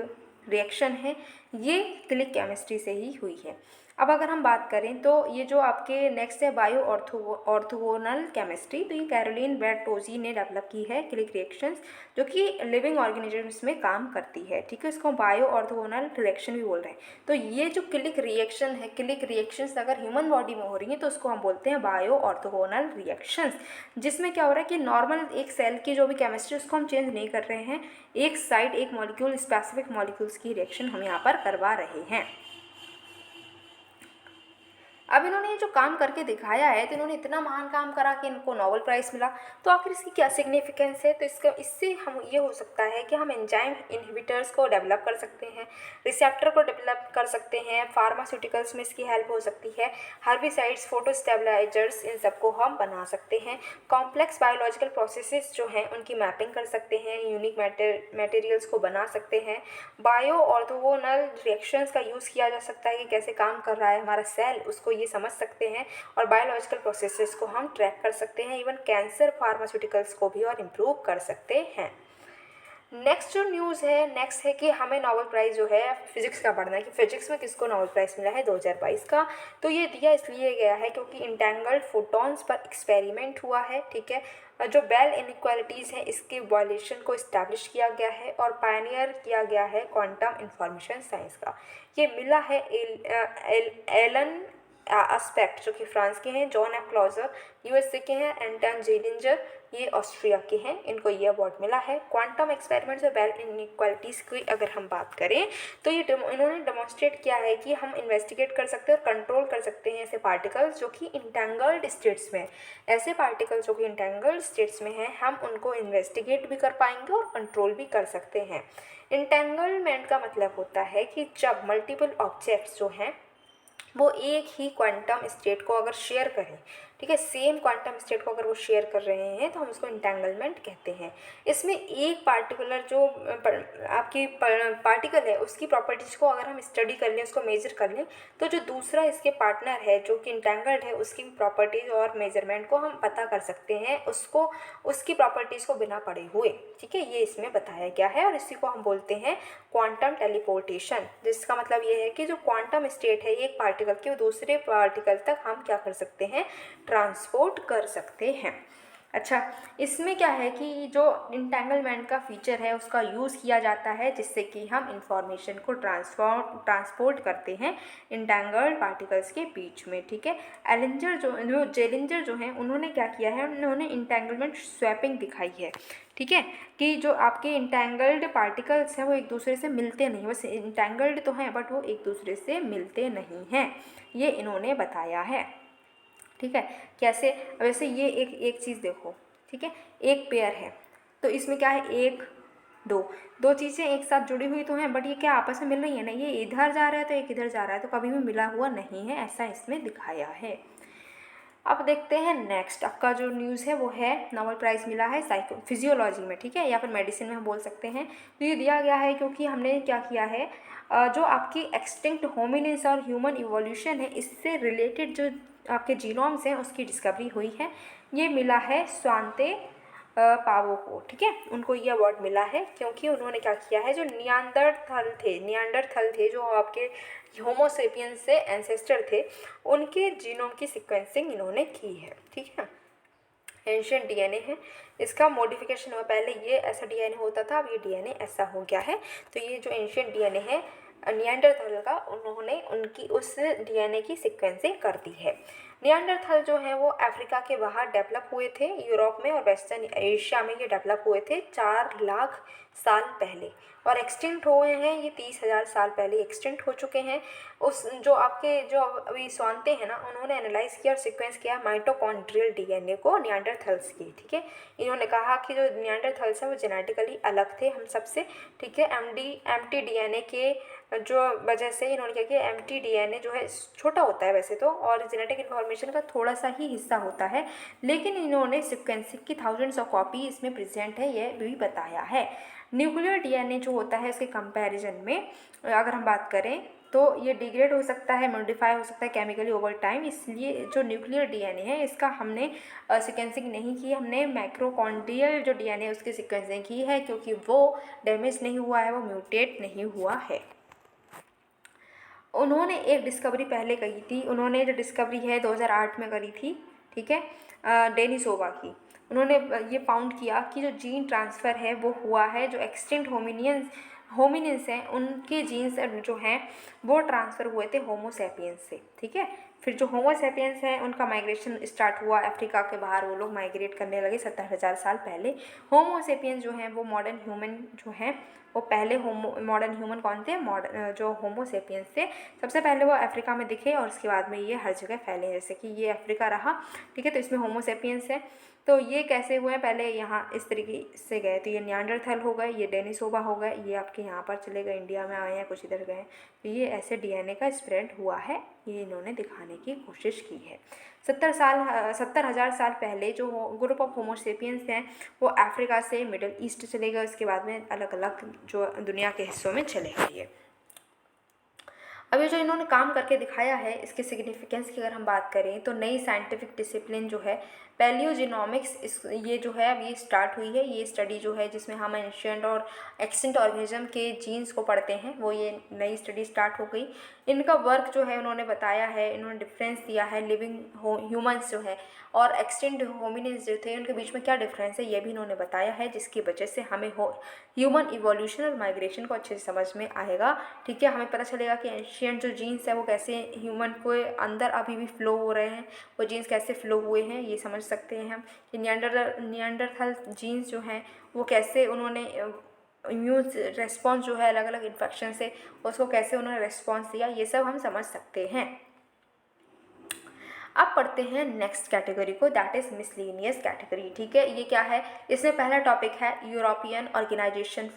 रिएक्शन है ये क्लिक केमिस्ट्री से ही हुई है। अब अगर हम बात करें तो ये जो आपके नेक्स्ट है बायो ऑर्थोगोनल केमिस्ट्री, तो ये कैरोलिन बेर्टोजी ने डेवलप की है क्लिक रिएक्शंस जो कि लिविंग ऑर्गेनिजम्स में काम करती है, ठीक है। इसको बायो ऑर्थोगोनल रिएक्शन भी बोल रहे हैं। तो ये जो क्लिक रिएक्शन है, क्लिक रिएक्शंस अगर ह्यूमन बॉडी में हो रही हैं तो उसको हम बोलते हैं बायो ऑर्थोगोनल रिएक्शंस, जिसमें क्या हो रहा है कि नॉर्मल एक सेल की जो भी केमिस्ट्री उसको हम चेंज नहीं कर रहे हैं, एक साइड एक मॉलिक्यूल स्पेसिफिक मॉलिक्यूल्स की रिएक्शन हम यहाँ पर करवा रहे हैं। अब इन्होंने ये जो काम करके दिखाया है तो इन्होंने इतना महान काम करा कि इनको नोबेल प्राइज़ मिला। तो आखिर इसकी क्या सिग्निफिकेंस है, तो इससे हम ये हो सकता है कि हम एंजाइम इनहिबिटर्स को डेवलप कर सकते हैं, रिसेप्टर को डेवलप कर सकते हैं, फार्मास्यूटिकल्स में इसकी हेल्प हो सकती है, हर्बिसाइड्स, फोटोस्टेबलाइजर्स, इन सबको हम बना सकते हैं। कॉम्प्लेक्स बायोलॉजिकल प्रोसेसेस जो हैं उनकी मैपिंग कर सकते हैं, यूनिक मटेरियल्स को बना सकते हैं। बायो ऑर्थोगोनल रिएक्शंस का यूज़ किया जा सकता है कि कैसे काम कर रहा है हमारा सेल, उसको ये समझ सकते हैं और बायोलॉजिकल प्रोसेसेस को हम ट्रैक कर सकते हैं, इवन कैंसर फार्मास्यूटिकल्स को भी और इम्प्रूव कर सकते हैं। नेक्स्ट जो न्यूज़ है नेक्स्ट है कि हमें नोबेल प्राइज़ जो है फिजिक्स का पढ़ना है कि फिजिक्स में किसको नोबेल प्राइज़ मिला है 2022 का। तो ये दिया इसलिए गया है क्योंकि इंटेंगल्ड फोटॉन्स पर एक्सपेरिमेंट हुआ है, ठीक है। जो बेल इनइक्वालिटीज़ हैं इसके वॉल्यूशन को इस्टेब्लिश किया गया है और पायनियर किया गया है क्वांटम इंफॉर्मेशन साइंस का। ये मिला है एलन एस्पेक्ट जो कि फ्रांस के हैं, जॉन एफ क्लॉजर यूएसए के हैं, एंटन जेलिंजर ये ऑस्ट्रिया के हैं, इनको ये अवार्ड मिला है। क्वांटम एक्सपेरिमेंट्स और बेल इनइक्वालिटीज़ की अगर हम बात करें तो ये इन्होंने डेमोन्स्ट्रेट किया है कि हम इन्वेस्टिगेट कर सकते हैं और कंट्रोल कर सकते हैं ऐसे पार्टिकल्स जो कि इंटेंगल्ड स्टेट्स में, ऐसे पार्टिकल्स जो कि इंटेंगल्ड स्टेट्स में हैं हम उनको इन्वेस्टिगेट भी कर पाएंगे और कंट्रोल भी कर सकते हैं। इंटेंगलमेंट का मतलब होता है कि जब मल्टीपल ऑब्जेक्ट्स जो हैं वो एक ही क्वांटम स्टेट को अगर शेयर करें, ठीक है, सेम क्वांटम स्टेट को अगर वो शेयर कर रहे हैं तो हम उसको इंटेंगलमेंट कहते हैं। इसमें एक पार्टिकुलर जो आपकी पार्टिकल है उसकी प्रॉपर्टीज़ को अगर हम स्टडी कर लें, उसको मेजर कर लें, तो जो दूसरा इसके पार्टनर है जो कि इंटेंगल्ड है उसकी प्रॉपर्टीज़ और मेजरमेंट को हम पता कर सकते हैं, उसको उसकी प्रॉपर्टीज़ को बिना पढ़े हुए, ठीक है। ये इसमें बताया गया है और इसी को हम बोलते हैं क्वांटम टेलीपोर्टेशन, जिसका मतलब ये है कि जो क्वांटम स्टेट है एक पार्टिकल की वो दूसरे पार्टिकल तक हम क्या कर सकते हैं, ट्रांसपोर्ट कर सकते हैं। अच्छा, इसमें क्या है कि जो इंटेंगलमेंट का फीचर है उसका यूज़ किया जाता है जिससे कि हम इंफॉर्मेशन को ट्रांसपोर्ट करते हैं इंटेंगल्ड पार्टिकल्स के बीच में, ठीक है। जेलिंजर जो हैं उन्होंने क्या किया है, उन्होंने इंटेंगलमेंट स्वैपिंग दिखाई है, ठीक है, कि जो आपके इंटेंगल्ड पार्टिकल्स हैं वो एक दूसरे से मिलते नहीं, बस इंटेंगल्ड तो हैं बट वो एक दूसरे से मिलते नहीं हैं, ये इन्होंने बताया है। ठीक है। कैसे, वैसे ये एक चीज़ देखो, ठीक है, एक पेयर है तो इसमें क्या है, एक दो दो चीज़ें एक साथ जुड़ी हुई तो हैं, बट ये क्या आपस में मिल रही है ना, ये इधर जा रहा है तो एक इधर जा रहा है, तो कभी भी मिला हुआ नहीं है, ऐसा इसमें दिखाया है। अब देखते हैं नेक्स्ट, आपका जो न्यूज़ है वो है नोबेल प्राइज़ मिला है साइको फिजियोलॉजी में, ठीक है, या फिर मेडिसिन में हम बोल सकते हैं। तो ये दिया गया है क्योंकि हमने क्या किया है, जो आपकी एक्सटिंक्ट होमिनिन्स और ह्यूमन इवोल्यूशन है, इससे रिलेटेड जो आपके जीनोम्स हैं उसकी डिस्कवरी हुई है। ये मिला है स्वांते पावो को, ठीक है, उनको ये अवार्ड मिला है क्योंकि उन्होंने क्या किया है, जो नियांडरथल थे जो आपके होमोसेपियंस से एंसेस्टर थे, उनके जीनोम की सीक्वेंसिंग इन्होंने की है, ठीक है। एंशियंट डीएनए है, इसका मॉडिफिकेशन हुआ, पहले ये ऐसा डीएनए होता था, अब ये डीएनए ऐसा हो गया है। तो ये जो एंशियंट डीएनए है नियांडरथल का, उन्होंने उनकी उस डीएनए की सीक्वेंसिंग कर दी है। नियांडरथल जो है वो अफ्रीका के बाहर डेवलप हुए थे, यूरोप में और वेस्टर्न एशिया में ये डेवलप हुए थे 4 लाख साल पहले, और एक्सटिंक्ट हुए हैं ये 30,000 साल पहले एक्सटिंक्ट हो चुके हैं। उस जो आपके जो अभी स्वांते हैं ना, उन्होंने एनालाइज किया और सीक्वेंस किया माइटोकॉन्ड्रियल डीएनए को नियांडरथल्स की, ठीक है। इन्होंने कहा कि जो नियांडरथल्स हैं वो जेनेटिकली अलग थे हम सबसे, ठीक है। एमटी डीएनए के जो वजह से इन्होंने क्या किया, एमटी डीएनए जो है छोटा होता है वैसे तो, और जेनेटिक इन्फॉर्मेशन का थोड़ा सा ही हिस्सा होता है, लेकिन इन्होंने सीक्वेंसिंग की थाउजेंड्स ऑफ कॉपी इसमें प्रेजेंट है, ये भी बताया है। न्यूक्लियर डीएनए जो होता है उसके कंपैरिजन में अगर हम बात करें तो ये डिग्रेड हो सकता है, मॉडिफाई हो सकता है केमिकली ओवर टाइम, इसलिए जो न्यूक्लियर डीएनए है इसका हमने सीक्वेंसिंग नहीं की, हमने माइटोकॉन्ड्रियल जो डीएनए उसकी सीक्वेंसिंग की है क्योंकि वो डैमेज नहीं हुआ है, वो म्यूटेट नहीं हुआ है। उन्होंने एक डिस्कवरी पहले कही थी, उन्होंने जो डिस्कवरी है 2008 में करी थी, ठीक है, डेनिसोवा की। उन्होंने ये फाउंड किया कि जो जीन ट्रांसफ़र है वो हुआ है, जो एक्सटिंक्ट होमिनिन्स हैं उनके जीन्स जो हैं वो ट्रांसफ़र हुए थे होमोसेपियंस से, ठीक है। फिर जो होमोसेपियंस हैं उनका माइग्रेशन स्टार्ट हुआ अफ्रीका के बाहर, वो लोग माइग्रेट करने लगे 70,000 साल पहले। होमोसेपियंस जो हैं वो मॉडर्न ह्यूमन जो हैं वो पहले मॉडर्न ह्यूमन कौन थे, मॉडर्न जो होमोसेपियंस थे, सबसे पहले वो अफ्रीका में दिखे और उसके बाद में ये हर जगह फैले, जैसे कि ये अफ्रीका रहा, ठीक है, तो इसमें होमोसेपियंस है। तो ये कैसे हुए, पहले यहाँ इस तरीके से गए, तो ये नियांडरथल हो गए, ये डेनिसोवा हो गए, ये आपके यहाँ पर चले गए, इंडिया में आए हैं, कुछ इधर गए, तो ये ऐसे डीएनए का स्प्रेड हुआ है, ये इन्होंने दिखाने की कोशिश की है। 70,000 साल पहले जो ग्रुप ऑफ होमोसेपियंस हैं वो अफ्रीका से मिडल ईस्ट चले गए, उसके बाद में अलग अलग जो दुनिया के हिस्सों में चले गए। अब ये जो इन्होंने काम करके दिखाया है, इसके सिग्निफिकेंस की अगर हम बात करें तो नई साइंटिफिक डिसिप्लिन जो है पैलियोजेनोमिक्स, इस ये जो है अब ये स्टार्ट हुई है, ये स्टडी जो है जिसमें हम एंशिएंट और एक्सटिंक्ट ऑर्गेनिज्म के जीन्स को पढ़ते हैं, वो ये नई स्टडी स्टार्ट हो गई। इनका वर्क जो है उन्होंने बताया है, इन्होंने डिफरेंस दिया है लिविंग ह्यूमन्स जो है और एक्सटिंक्ट होमिनिन्स जो थे उनके बीच में क्या डिफरेंस है, ये भी इन्होंने बताया है, जिसकी वजह से हमें ह्यूमन इवोल्यूशन और माइग्रेशन को अच्छे से समझ में आएगा, ठीक है। हमें पता चलेगा कि एंशिएंट जो जीन्स है वो कैसे ह्यूमन को अंदर अभी भी फ्लो हो रहे हैं, वो जीन्स कैसे फ्लो हुए हैं ये समझ सकते हैं हम, कि नियांडरथल जीन्स जो हैं वो कैसे उन्होंने इम्यून रेस्पॉन्स जो है अलग अलग इन्फेक्शन से उसको कैसे उन्होंने रेस्पॉन्स दिया, ये सब हम समझ सकते हैं। अब पढ़ते हैं नेक्स्ट कैटेगरी को, दैट इज़ मिसलेनियस कैटेगरी, ठीक है। ये क्या है, इसमें पहला टॉपिक है European organisation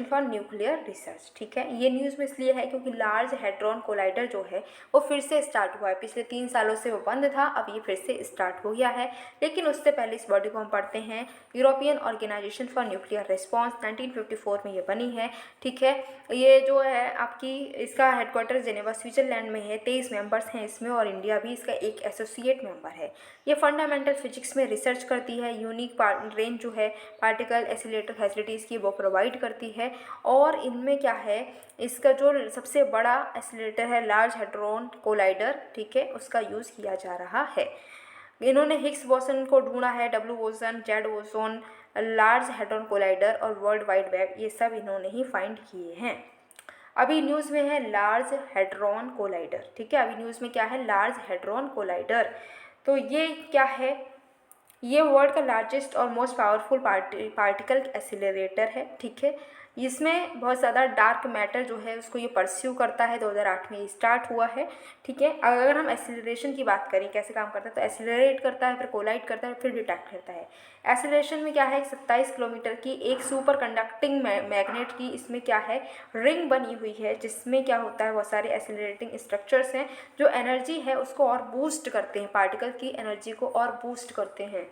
for nuclear research, ठीक है। ये न्यूज़ में इसलिए है क्योंकि लार्ज हैड्रॉन कोलाइडर जो है वो फिर से स्टार्ट हुआ है, पिछले 3 सालों से वो बंद था, अब ये फिर से स्टार्ट हो गया है। लेकिन उससे पहले इस बॉडी को हम पढ़ते हैं, European organisation for nuclear response 1954 में ये बनी है, ठीक है। ये जो है आपकी इसका हेडक्वार्टर जेनेवा स्विट्जरलैंड में है, 23 मेंबर्स हैं इसमें और इंडिया भी इसका एक एसोसिएट मेंबर है। ये फंडामेंटल फिजिक्स में रिसर्च करती है, यूनिक रेंज जो है पार्टिकल एसिलेटर फैसिलिटीज़ की वो प्रोवाइड करती है, और इनमें क्या है, इसका जो सबसे बड़ा एसिलेटर है लार्ज हैड्रॉन कोलाइडर, ठीक है, उसका यूज़ किया जा रहा है। इन्होंने हिग्स बोसन को ढूंढा है, W boson, Z boson, large hadron collider और वर्ल्ड वाइड वेब, ये सब इन्होंने ही फाइंड किए हैं। अभी न्यूज़ में है लार्ज हैड्रॉन कोलाइडर, ठीक है, अभी न्यूज़ में क्या है, लार्ज हैड्रॉन कोलाइडर। तो ये क्या है, ये वर्ल्ड का लार्जेस्ट और मोस्ट पावरफुल पार्टिकल एक्सीलरेटर है, ठीक है। इसमें बहुत ज़्यादा डार्क मैटर जो है उसको ये परस्यू करता है, 2008 में ये स्टार्ट हुआ है, ठीक है। अगर हम एक्सीलरेशन की बात करें कैसे काम करता है, तो एक्सीलरेट करता है, फिर कोलाइड करता है, फिर डिटेक्ट करता है। एक्सीलरेशन में क्या है, 27 किलोमीटर की एक सुपर कंडक्टिंग मैग्नेट की इसमें क्या है, रिंग बनी हुई है, जिसमें क्या होता है, बहुत सारे एक्सीलरेटिंग स्ट्रक्चर्स हैं जो एनर्जी है उसको और बूस्ट करते हैं, पार्टिकल की एनर्जी को और बूस्ट करते हैं।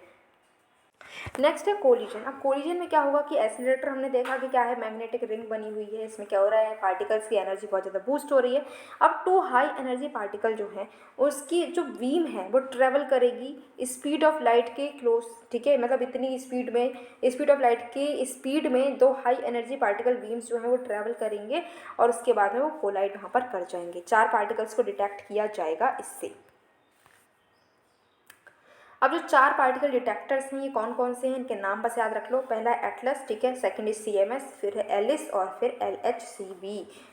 नेक्स्ट है कोलिजन। अब कोलिजन में क्या होगा कि एक्सीलरेटर हमने देखा कि क्या है, मैग्नेटिक रिंग बनी हुई है, इसमें क्या हो रहा है, पार्टिकल्स की एनर्जी बहुत ज़्यादा बूस्ट हो रही है। अब टू हाई एनर्जी पार्टिकल जो है उसकी जो बीम है वो ट्रेवल करेगी स्पीड ऑफ लाइट के क्लोज, ठीक है, मतलब इतनी स्पीड में, स्पीड ऑफ लाइट की स्पीड में दो हाई एनर्जी पार्टिकल बीम्स जो है वो ट्रेवल करेंगे और उसके बाद में वो कोलाइड वहाँ पर कर जाएंगे। 4 पार्टिकल्स को डिटेक्ट किया जाएगा इससे। अब जो 4 पार्टिकल डिटेक्टर्स हैं ये कौन कौन से हैं, इनके नाम बस याद रख लो। पहला है एटलस, ठीक है, सेकंड इज CMS, फिर है एलिस और फिर LHCb,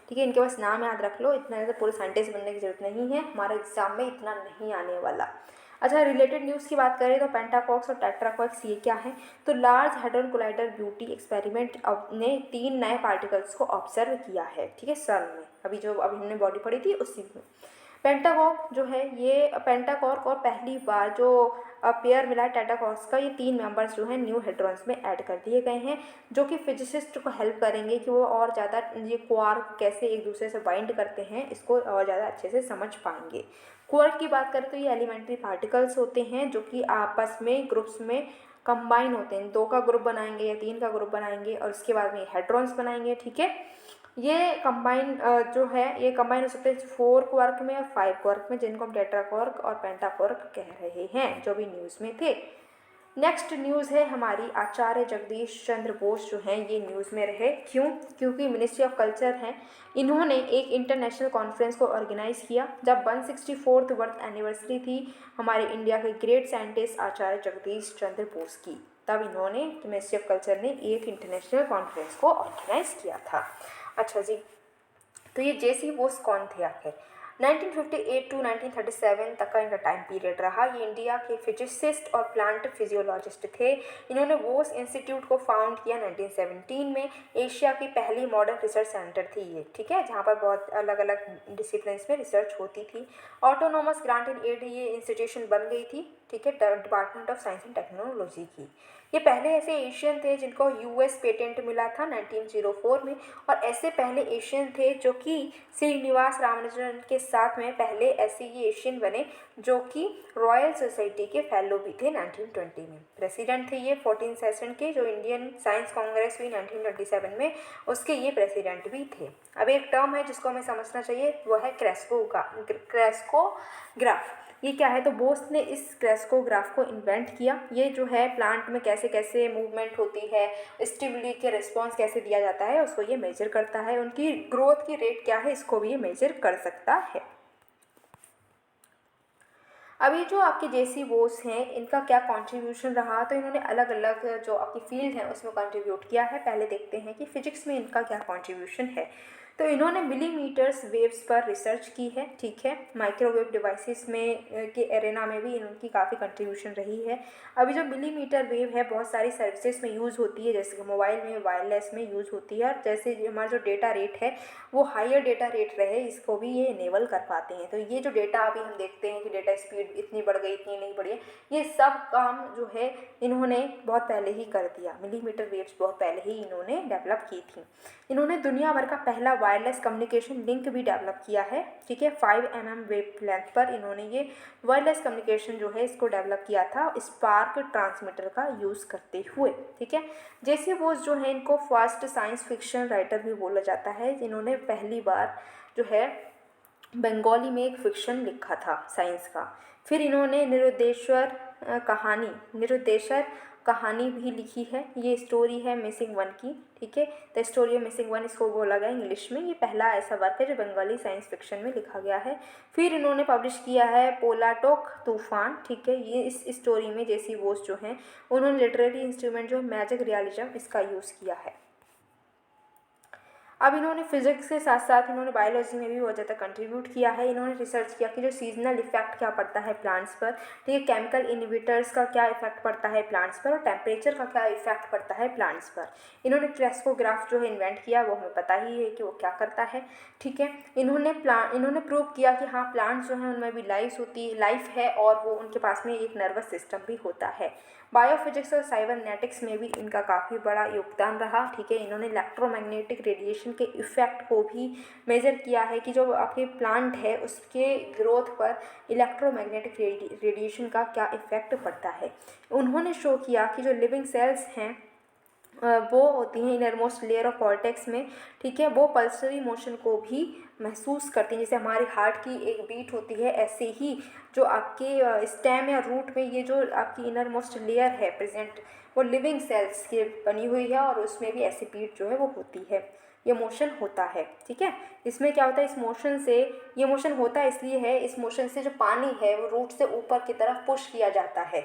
ठीक है। इनके बस नाम याद रख लो, इतना ज़्यादा पूरे साइंटिस्ट बनने की जरूरत नहीं है, हमारे एग्जाम में इतना नहीं आने वाला। अच्छा, रिलेटेड न्यूज़ की बात करें तो पेंटाकॉक्स और टेट्राकॉक्स ये क्या है, तो large hadron collider beauty experiment ने 3 नए पार्टिकल्स को ऑब्जर्व किया है, ठीक है, सर्न में, अभी हमने बॉडी पढ़ी थी उसी में। पेंटाकॉक जो है, ये पेंटाकॉर्क और पहली बार जो पेयर मिला है टेट्राकॉक्स का, ये 3 मेंबर्स जो हैं न्यू हेड्रॉन्स में ऐड कर दिए गए हैं, जो कि फिजिसिस्ट को हेल्प करेंगे कि वो और ज़्यादा ये क्वार्क कैसे एक दूसरे से बाइंड करते हैं इसको और ज़्यादा अच्छे से समझ पाएंगे। क्वार्क की बात करें तो ये एलिमेंट्री पार्टिकल्स होते हैं जो कि आपस में ग्रुप्स में कंबाइन होते हैं, 2 का ग्रुप बनाएंगे या 3 का ग्रुप बनाएंगे और उसके बाद में हेड्रॉन्स बनाएंगे, ठीक है। ये कंबाइन जो है ये कंबाइन हो सकते हैं 4 क्वार्क में और 5 क्वार्क में, जिनको हम टेट्राक्वार्क और पेंटाक्वार्क कह रहे हैं, जो भी न्यूज़ में थे। नेक्स्ट न्यूज़ है हमारी, आचार्य जगदीश चंद्र बोस जो हैं ये न्यूज़ में रहे, क्यों, क्योंकि मिनिस्ट्री ऑफ कल्चर हैं, इन्होंने एक इंटरनेशनल कॉन्फ्रेंस को ऑर्गेनाइज किया जब 164th बर्थ एनिवर्सरी थी हमारे इंडिया के ग्रेट साइंटिस्ट आचार्य जगदीश चंद्र बोस की, तब इन्होंने मिनिस्ट्री ऑफ कल्चर ने एक इंटरनेशनल कॉन्फ्रेंस को ऑर्गेनाइज किया था। अच्छा जी, तो ये जेसी बोस कौन थे आखिर, 1958 टू 1937 तक का इनका टाइम पीरियड रहा। ये इंडिया के फिजिसिस्ट और प्लांट फिजियोलॉजिस्ट थे। इन्होंने बोस इंस्टीट्यूट को फाउंड किया 1917 में। एशिया की पहली मॉडर्न रिसर्च सेंटर थी ये, ठीक है, जहाँ पर बहुत अलग अलग डिसिप्लिन में रिसर्च होती थी। ऑटोनोमस ग्रांट इन एड ये इंस्टीट्यूशन बन गई थी, ठीक है, department of science and technology की। ये पहले ऐसे एशियन थे जिनको US पेटेंट मिला था 1904 में, और ऐसे पहले एशियन थे जो कि श्रीनिवास रामानुजन के साथ में पहले ऐसे ये एशियन बने जो कि रॉयल सोसाइटी के फेलो भी थे 1920 में। प्रेसिडेंट थे ये 14 सेशन के, जो इंडियन साइंस कांग्रेस हुई 1927 में, उसके ये प्रेसिडेंट भी थे। अब एक टर्म है जिसको हमें समझना चाहिए, वो है क्रेस्कोग्राफ। ये क्या है, तो बोस ने इस क्रेस्कोग्राफ को इन्वेंट किया। ये जो है प्लांट में कैसे कैसे मूवमेंट होती है, स्टिमुली के रिस्पॉन्स कैसे दिया जाता है उसको ये मेजर करता है, उनकी ग्रोथ की रेट क्या है इसको भी ये मेजर कर सकता है। अभी जो आपके जेसी बोस हैं इनका क्या कंट्रीब्यूशन रहा, तो इन्होंने अलग अलग जो आपकी फील्ड है उसमें कंट्रीब्यूट किया है। पहले देखते हैं कि फिजिक्स में इनका क्या कंट्रीब्यूशन है। तो इन्होंने मिलीमीटर्स वेव्स पर रिसर्च की है, ठीक है। माइक्रोवेव डिवाइसेस में के एरेना में भी इनकी काफ़ी कंट्रीब्यूशन रही है। अभी जो मिलीमीटर वेव है बहुत सारी सर्विसेज में यूज़ होती है, जैसे कि मोबाइल में, वायरलेस में यूज़ होती है, और जैसे हमारा जो डेटा रेट है वो हायर डेटा रेट रहे इसको भी ये इनेबल कर पाते हैं। तो ये जो डेटा अभी हम देखते हैं कि डेटा स्पीड इतनी बढ़ गई, इतनी नहीं बढ़ी है, ये सब काम जो है इन्होंने बहुत पहले ही कर दिया। मिलीमीटर वेव्स बहुत पहले ही इन्होंने डेवलप की थी। इन्होंने दुनिया भर का पहला वायरलेस कम्युनिकेशन लिंक भी डेवलप किया है, ठीक है। 5 mm वेव लेंथ पर इन्होंने ये वायरलेस कम्युनिकेशन जो है इसको डेवलप किया था स्पार्क ट्रांसमीटर का यूज़ करते हुए, ठीक है। जेसी बोस जो है इनको फर्स्ट साइंस फिक्शन राइटर भी बोला जाता है, जिन्होंने पहली बार जो है बंगाली में एक फिक्शन लिखा था साइंस का। फिर इन्होंने निरुद्देशर कहानी भी लिखी है। ये स्टोरी है मिसिंग वन की, ठीक है। The story of missing one इसको बोला गया इंग्लिश में। ये पहला ऐसा वर्क है जो बंगाली साइंस फिक्शन में लिखा गया है। फिर इन्होंने पब्लिश किया है पोलाटोक तूफान, ठीक है। ये इस स्टोरी में जेसी बोस जो हैं उन्होंने लिटरेरी इंस्ट्रूमेंट जो मैजिक रियलिज्म इसका यूज़ किया है। अब इन्होंने फिजिक्स के साथ साथ इन्होंने बायोलॉजी में भी बहुत ज़्यादा कंट्रीब्यूट किया है। इन्होंने रिसर्च किया कि जो सीजनल इफेक्ट क्या पड़ता है प्लांट्स पर, ठीक है, केमिकल इनहिबिटर्स का क्या इफेक्ट पड़ता है प्लांट्स पर, और टेम्परेचर का क्या इफेक्ट पड़ता है प्लांट्स पर। इन्होंने क्रेस्कोग्राफ जो है इन्वेंट किया, वो हमें पता ही है कि वो क्या करता है, ठीक है। इन्होंने प्रूव किया कि हाँ प्लांट्स जो हैं उनमें भी लाइफ है और वो उनके पास में एक नर्वस सिस्टम भी होता है। बायोफिजिक्स और साइबरनेटिक्स में भी इनका काफ़ी बड़ा योगदान रहा, ठीक है। इन्होंने इलेक्ट्रोमैग्नेटिक रेडिएशन के इफ़ेक्ट को भी मेज़र किया है कि जो आपके प्लांट है उसके ग्रोथ पर इलेक्ट्रोमैग्नेटिक रेडिएशन का क्या इफ़ेक्ट पड़ता है। उन्होंने शो किया कि जो लिविंग सेल्स हैं वो होती हैं इनरमोस्ट लेयर ऑफ कॉर्टेक्स में, ठीक है, वो पल्सरी मोशन को भी महसूस करती हैं। जैसे हमारी हार्ट की एक बीट होती है, ऐसे ही जो आपके स्टेम या रूट में ये जो आपकी इनरमोस्ट लेयर है प्रेजेंट, वो लिविंग सेल्स की बनी हुई है और उसमें भी ऐसी बीट जो है वो होती है, ये मोशन होता है, ठीक है। इसमें क्या होता है, इस मोशन से, ये मोशन होता है इसलिए है, इस मोशन से जो पानी है वो रूट से ऊपर की तरफ पुश किया जाता है,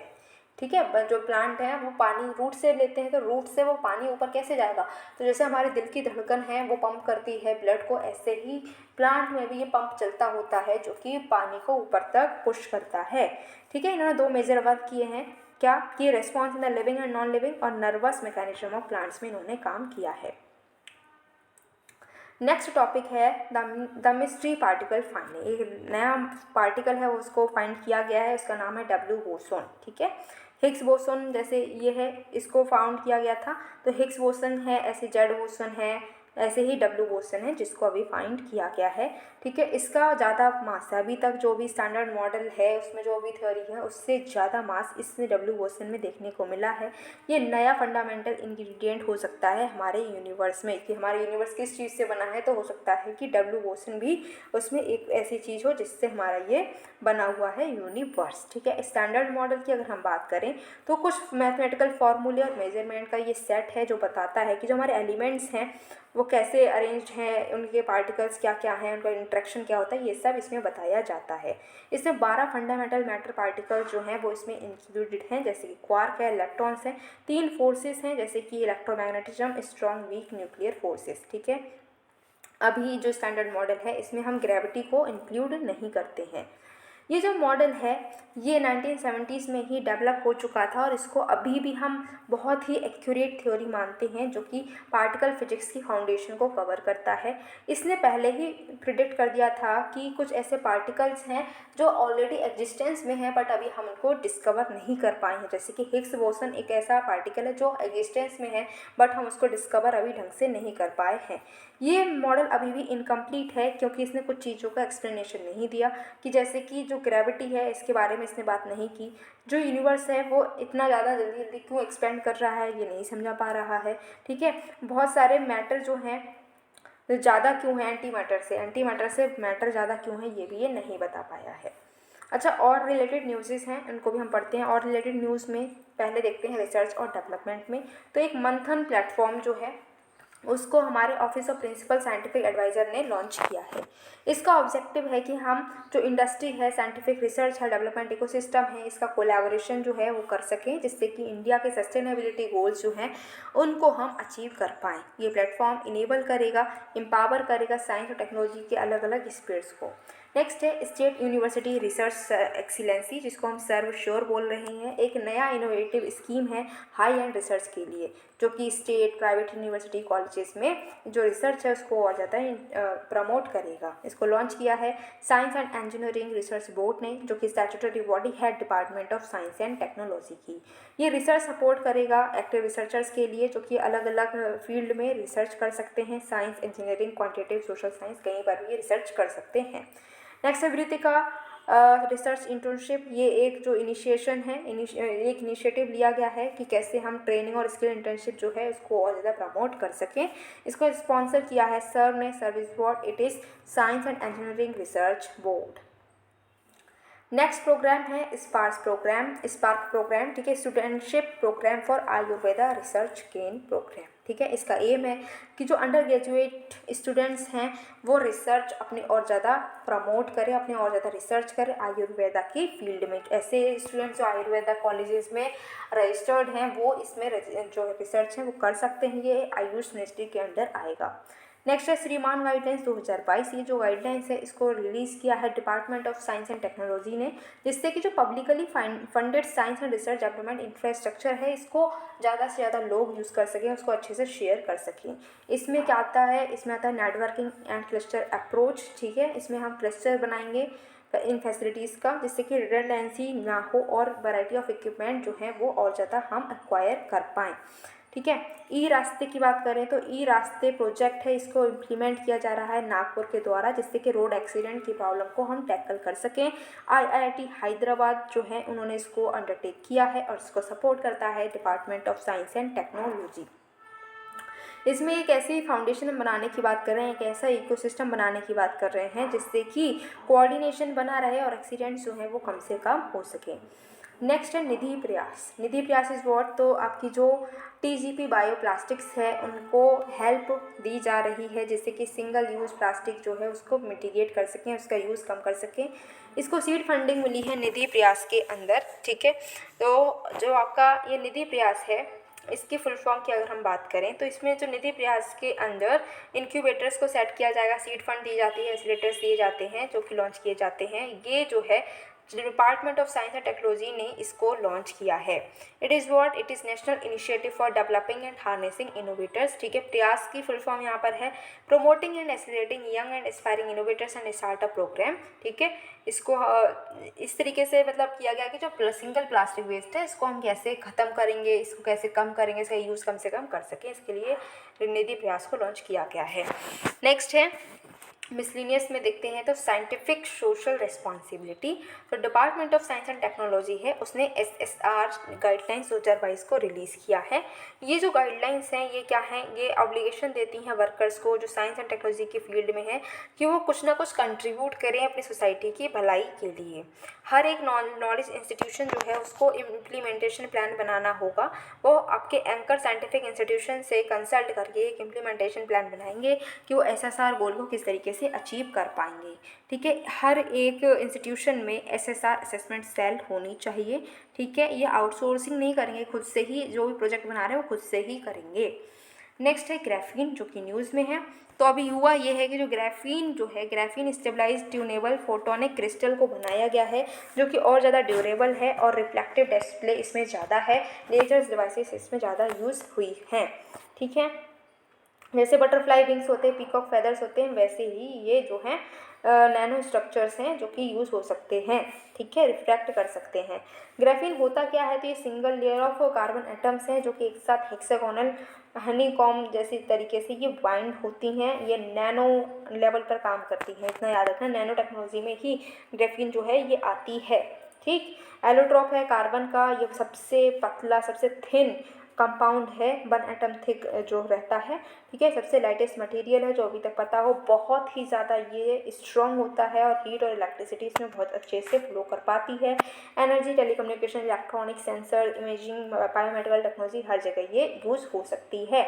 ठीक है। जो प्लांट है वो पानी रूट से लेते हैं, तो रूट से वो पानी ऊपर कैसे जाएगा, तो जैसे हमारे दिल की धड़कन है वो पंप करती है ब्लड को, ऐसे ही प्लांट में भी ये पंप चलता होता है जो कि पानी को ऊपर तक पुश करता है, ठीक है। इन्होंने 2 मेजर वर्क किए हैं, क्या कि response in the living and non living और नर्वस मैकेनिज्म ऑफ प्लांट्स में इन्होंने काम किया है। नेक्स्ट टॉपिक है द मिस्ट्री पार्टिकल फाइंडिंग। एक नया पार्टिकल है उसको फाइंड किया गया है, उसका नाम है डब्ल्यू बोसोन, ठीक है। हिग्स बोसोन जैसे ये है, इसको फाउंड किया गया था, तो हिग्स बोसोन है, ऐसे जेड बोसोन है, ऐसे ही डब्ल्यू बोसोन है जिसको अभी फाइंड किया गया है, ठीक है। इसका ज़्यादा मास है, अभी तक जो भी स्टैंडर्ड मॉडल है उसमें जो भी थ्योरी है उससे ज़्यादा मास इस डब्ल्यू बोसोन में देखने को मिला है। ये नया फंडामेंटल इंग्रेडिएंट हो सकता है हमारे यूनिवर्स में, कि हमारे यूनिवर्स किस चीज़ से बना है, तो हो सकता है कि डब्ल्यू बोसोन भी उसमें एक ऐसी चीज़ हो जिससे हमारा ये बना हुआ है यूनिवर्स, ठीक है। स्टैंडर्ड मॉडल की अगर हम बात करें तो कुछ मैथमेटिकल फॉर्मूले और मेजरमेंट का ये सेट है जो बताता है कि जो हमारे एलिमेंट्स हैं वो कैसे अरेंज्ड हैं, उनके पार्टिकल्स क्या क्या हैं, उनका इंट्रैक्शन क्या होता है, ये सब इसमें बताया जाता है। इसमें 12 फंडामेंटल मैटर पार्टिकल जो हैं वो इसमें इंक्लूडेड हैं, जैसे कि क्वार्क है, इलेक्ट्रॉन्स हैं, 3 फोर्सेस हैं जैसे कि electromagnetism, strong, weak, nuclear forces, ठीक है। अभी जो स्टैंडर्ड मॉडल है इसमें हम ग्रेविटी को इंक्लूड नहीं करते हैं। ये जो मॉडल है ये 1970s में ही डेवलप हो चुका था और इसको अभी भी हम बहुत ही एक्यूरेट थ्योरी मानते हैं जो कि पार्टिकल फिजिक्स की फाउंडेशन को कवर करता है। इसने पहले ही प्रिडिक्ट कर दिया था कि कुछ ऐसे पार्टिकल्स हैं जो ऑलरेडी एग्जिस्टेंस में हैं बट अभी हम उनको डिस्कवर नहीं कर पाए हैं, जैसे कि हिग्स बोसन एक ऐसा पार्टिकल है जो एग्जिस्टेंस में है बट हम उसको डिस्कवर अभी ढंग से नहीं कर पाए हैं। ये मॉडल अभी भी इनकम्प्लीट है क्योंकि इसने कुछ चीज़ों का एक्सप्लेनेशन नहीं दिया, कि जैसे कि जो ग्रेविटी है इसके बारे में इसने बात नहीं की, जो यूनिवर्स है वो इतना ज़्यादा जल्दी जल्दी क्यों एक्सपेंड कर रहा है ये नहीं समझा पा रहा है, ठीक है। बहुत सारे मैटर जो हैं ज़्यादा क्यों है एंटी मैटर से मैटर ज़्यादा क्यों है ये भी ये नहीं बता पाया है। अच्छा, और रिलेटेड न्यूज़ेस हैं उनको भी हम पढ़ते हैं। और रिलेटेड न्यूज़ में पहले देखते हैं रिसर्च और डेवलपमेंट में, तो एक मंथन प्लेटफॉर्म जो है उसको हमारे office of principal scientific adviser ने लॉन्च किया है। इसका ऑब्जेक्टिव है कि हम जो इंडस्ट्री है, साइंटिफिक रिसर्च है, डेवलपमेंट इकोसिस्टम है, इसका कोलैबोरेशन जो है वो कर सकें जिससे कि इंडिया के सस्टेनेबिलिटी गोल्स जो हैं उनको हम अचीव कर पाएँ। ये प्लेटफॉर्म इनेबल करेगा, एम्पावर करेगा साइंस और टेक्नोलॉजी के अलग अलग स्पीड्स को। नेक्स्ट है स्टेट यूनिवर्सिटी रिसर्च एक्सीलेंसी, जिसको हम सर्वश्योर बोल रहे हैं। एक नया इनोवेटिव स्कीम है हाई एंड रिसर्च के लिए जो कि स्टेट प्राइवेट यूनिवर्सिटी कॉलेजेस में जो रिसर्च है उसको और ज़्यादा प्रमोट करेगा। इसको लॉन्च किया है science and engineering research board ने, जो कि स्टैट्यूटरी बॉडी है department of science and technology की। ये रिसर्च सपोर्ट करेगा एक्टिव रिसर्चर्स के लिए जो कि अलग अलग फील्ड में रिसर्च कर सकते हैं, science, engineering, quantitative, social science, कहीं पर भी रिसर्च कर सकते हैं। नेक्स्ट है वृत्तिका रिसर्च इंटर्नशिप। ये एक जो इनिशिएशन है, एक इनिशिएटिव लिया गया है कि कैसे हम ट्रेनिंग और स्किल इंटर्नशिप जो है उसको और ज़्यादा प्रमोट कर सकें। इसको स्पॉन्सर किया है सर्व ने, service board, it is science and engineering research board. Next programme है स्पार्क प्रोग्राम, ठीक है, studentship programme for Ayurveda research gain programme, ठीक है। इसका एम है कि जो अंडर ग्रेजुएट स्टूडेंट्स हैं वो रिसर्च अपनी और ज़्यादा प्रमोट करें, अपने और ज़्यादा रिसर्च करें आयुर्वेदा की फील्ड में। ऐसे स्टूडेंट्स जो आयुर्वेदा कॉलेजेस में रजिस्टर्ड हैं वो इसमें जो रिसर्च है वो कर सकते हैं, ये आयुष मिनिस्ट्री के अंडर आएगा। नेक्स्ट है श्रीमान गाइडलाइंस 2022। ये जो गाइडलाइंस है इसको रिलीज़ किया है department of science and technology ने, जिससे कि जो publicly funded science and research development infrastructure है इसको ज़्यादा से ज़्यादा लोग यूज़ कर सकें, उसको अच्छे से शेयर कर सकें। इसमें क्या आता है, इसमें आता है नेटवर्किंग एंड क्लस्टर अप्रोच। ठीक है, इसमें हम क्लस्टर बनाएंगे इन फैसिलिटीज़ का, जिससे कि रिडंडेंसी ना हो और वैरायटी ऑफ इक्विपमेंट जो है वो और ज़्यादा हम एक्वायर कर पाएँ। ठीक है, ई रास्ते की बात करें तो ई रास्ते प्रोजेक्ट है, इसको इम्प्लीमेंट किया जा रहा है नागपुर के द्वारा, जिससे कि रोड एक्सीडेंट की प्रॉब्लम को हम टैकल कर सकें। IIT हैदराबाद जो है उन्होंने इसको अंडरटेक किया है और इसको सपोर्ट करता है department of science and technology. इसमें एक ऐसी फाउंडेशन बनाने की बात कर रहे हैं, एक ऐसा इकोसिस्टम बनाने की बात कर रहे हैं जिससे कि कोऑर्डिनेशन बना रहे और एक्सीडेंट्स जो हैं वो कम से कम हो सके। नेक्स्ट है निधि प्रयास। निधि प्रयास इज वॉट, तो आपकी जो TGP बायोप्लास्टिक्स है उनको हेल्प दी जा रही है, जिससे कि सिंगल यूज़ प्लास्टिक जो है उसको मिटिगेट कर सकें, उसका यूज़ कम कर सकें। इसको सीड फंडिंग मिली है निधि प्रयास के अंदर। ठीक है, तो जो आपका ये निधि प्रयास है इसकी फुल फॉर्म की अगर हम बात करें तो इसमें जो निधि प्रयास के अंदर इंक्यूबेटर्स को सेट किया जाएगा, सीड फंड दी जाती है, एक्सीलरेटर्स दिए जाते हैं जो कि लॉन्च किए जाते हैं। ये जो है department of science and technology ने इसको लॉन्च किया है। It is what, it is national initiative for developing and harnessing innovators. ठीक है, प्रयास की फुल फॉर्म यहाँ पर है promoting and accelerating young and aspiring innovators and startup programme. ठीक है, इसको इस तरीके से मतलब किया गया कि जो सिंगल प्लास्टिक वेस्ट है इसको हम कैसे ख़त्म करेंगे, इसको कैसे कम करेंगे, इसका यूज़ कम से कम कर सकें, इसके लिए निधि प्रयास को लॉन्च किया गया है। नेक्स्ट है मिसलिनियस में देखते हैं तो साइंटिफिक सोशल रिस्पॉन्सिबिलिटी। तो department of science and technology है उसने SSR गाइडलाइंस 2022 को रिलीज़ किया है। ये जो गाइडलाइंस हैं ये क्या हैं, ये ऑब्लिगेशन देती हैं वर्कर्स को जो साइंस एंड टेक्नोलॉजी के फील्ड में है कि वो कुछ ना कुछ कंट्रीब्यूट करें अपनी सोसाइटी की भलाई के लिए। हर एक नॉलेज इंस्टीट्यूशन जो है उसको इम्प्लीमेंटेशन प्लान बनाना होगा। वो आपके एंकर साइंटिफिक इंस्टीट्यूशन से कंसल्ट करके एक इम्प्लीमेंटेशन प्लान बनाएंगे कि वो SSR गोल को किस तरीके से अचीव कर पाएंगे। ठीक है, हर एक इंस्टीट्यूशन में SSR असेसमेंट सेल होनी चाहिए। ठीक है, ये आउटसोर्सिंग नहीं करेंगे, खुद से ही जो भी प्रोजेक्ट बना रहे हैं वो खुद से ही करेंगे। नेक्स्ट है ग्राफीन जो कि न्यूज़ में है। तो अभी हुआ ये है कि जो ग्राफीन जो है, graphene stabilised tunable photonic crystal को बनाया गया है जो कि और ज़्यादा ड्यूरेबल है और रिफ्लेक्टिव डिस्प्ले इसमें ज़्यादा है, लेजर्स डिवाइसेस इसमें ज़्यादा यूज़ हुई हैं। ठीक है, जैसे बटरफ्लाई विंग्स होते हैं, पीकॉक फेदर्स होते हैं, वैसे ही ये जो हैं नैनो स्ट्रक्चर्स हैं जो कि यूज़ हो सकते हैं। ठीक है, रिफ्रैक्ट कर सकते हैं। ग्राफीन होता क्या है, तो ये single layer of carbon atoms हैं जो कि एक साथ हेक्सागोनल हनीकॉम्ब जैसी तरीके से ये बाइंड होती हैं। ये नैनो लेवल पर काम करती हैं, इतना याद रखना, नैनो टेक्नोलॉजी में ही ग्राफीन जो है ये आती है। ठीक, एलोट्रॉप है कार्बन का, ये सबसे पतला सबसे थिन कंपाउंड है, 1 एटम थिक जो रहता है। ठीक है, सबसे लाइटेस्ट मटेरियल है जो अभी तक पता हो, बहुत ही ज़्यादा ये स्ट्रॉन्ग होता है और हीट और इलेक्ट्रिसिटी इसमें बहुत अच्छे से फ्लो कर पाती है। Energy, telecommunication, electronic, sensor, imaging, biomedical technology हर जगह ये यूज़ हो सकती है।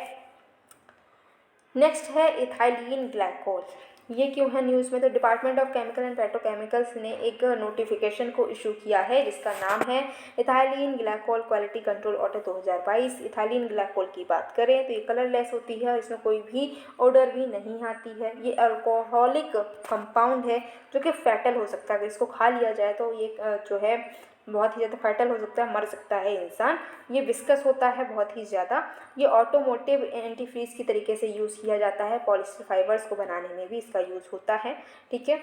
नेक्स्ट है इथाइलिन ग्लाइकोल। ये क्यों है न्यूज़ में, तो department of chemical and petrochemicals ने एक नोटिफिकेशन को इशू किया है जिसका नाम है ethylene glycol quality control order 2022। Ethylene glycol की बात करें तो ये कलरलेस होती है और इसमें कोई भी ऑर्डर भी नहीं आती है। ये अल्कोहलिक कंपाउंड है जो कि फैटल हो सकता है, अगर इसको खा लिया जाए तो ये जो है बहुत ही ज़्यादा फैटल हो सकता है, मर सकता है इंसान। ये विस्कस होता है बहुत ही ज़्यादा। ये ऑटोमोटिव एंटीफ्रीज की तरीके से यूज़ किया जाता है, पॉलिस्टर फाइबर्स को बनाने में भी इसका यूज़ होता है। ठीक है,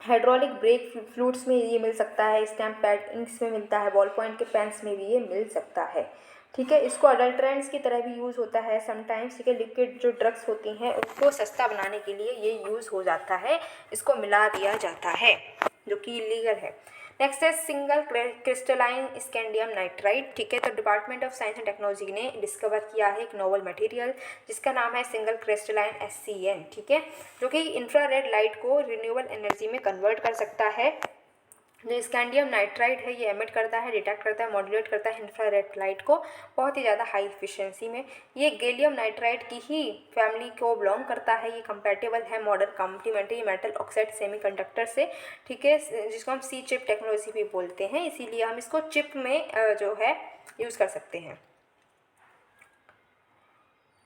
हाइड्रोलिक ब्रेक फ्लूइड्स में ये मिल सकता है, स्टैम्प पैड इंक्स में मिलता है, बॉल पॉइंट के पेन्स में भी ये मिल सकता है। ठीक है, इसको अडल्ट्रेंट्स की तरह भी यूज़ होता है समटाइम्स। ठीक है, लिक्विड जो ड्रग्स होती हैं उसको सस्ता बनाने के लिए ये यूज़ हो जाता है, इसको मिला दिया जाता है जो कि इलीगल है। नेक्स्ट है सिंगल क्रिस्टलाइन स्कैंडियम नाइट्राइड। ठीक है, तो department of science and technology ने डिस्कवर किया है एक नोवल मटेरियल जिसका नाम है सिंगल क्रिस्टलाइन SCN। ठीक है, जो कि इंफ्रारेड लाइट को रिन्यूएबल एनर्जी में कन्वर्ट कर सकता है। जो स्कैंडियम नाइट्राइड है ये एमिट करता है, डिटेक्ट करता है, मॉड्यूलेट करता है इंफ्रारेड लाइट को बहुत ही ज़्यादा हाई एफिशिएंसी में। ये गैलियम नाइट्राइड की ही फैमिली को बिलोंग करता है। ये कंपैटिबल है modern complementary metal oxide semiconductor से। ठीक है, जिसको हम C चिप टेक्नोलॉजी भी बोलते हैं, इसीलिए हम इसको चिप में जो है यूज़ कर सकते हैं।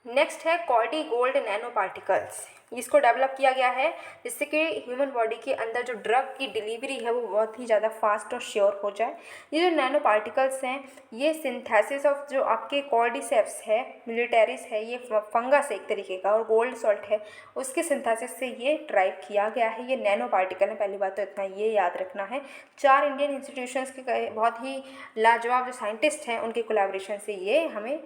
नेक्स्ट है कॉर्डी गोल्ड नैनो पार्टिकल्स। इसको डेवलप किया गया है जिससे कि ह्यूमन बॉडी के अंदर जो ड्रग की डिलीवरी है वो बहुत ही ज़्यादा फास्ट और श्योर हो जाए। ये जो नैनो पार्टिकल्स हैं ये सिंथेसिस ऑफ जो आपके कॉर्डिसेप्स है, मिलिटेरिस है, ये फंगस है एक तरीके का, और गोल्ड सॉल्ट है, उसके सिंथेसिस से ये ड्राइव किया गया है। ये नैनो पार्टिकल है, पहली बात तो इतना ये याद रखना है। 4 इंडियन इंस्टीट्यूशंस के बहुत ही लाजवाब जो साइंटिस्ट हैं उनके कोलैबोरेशन से ये हमें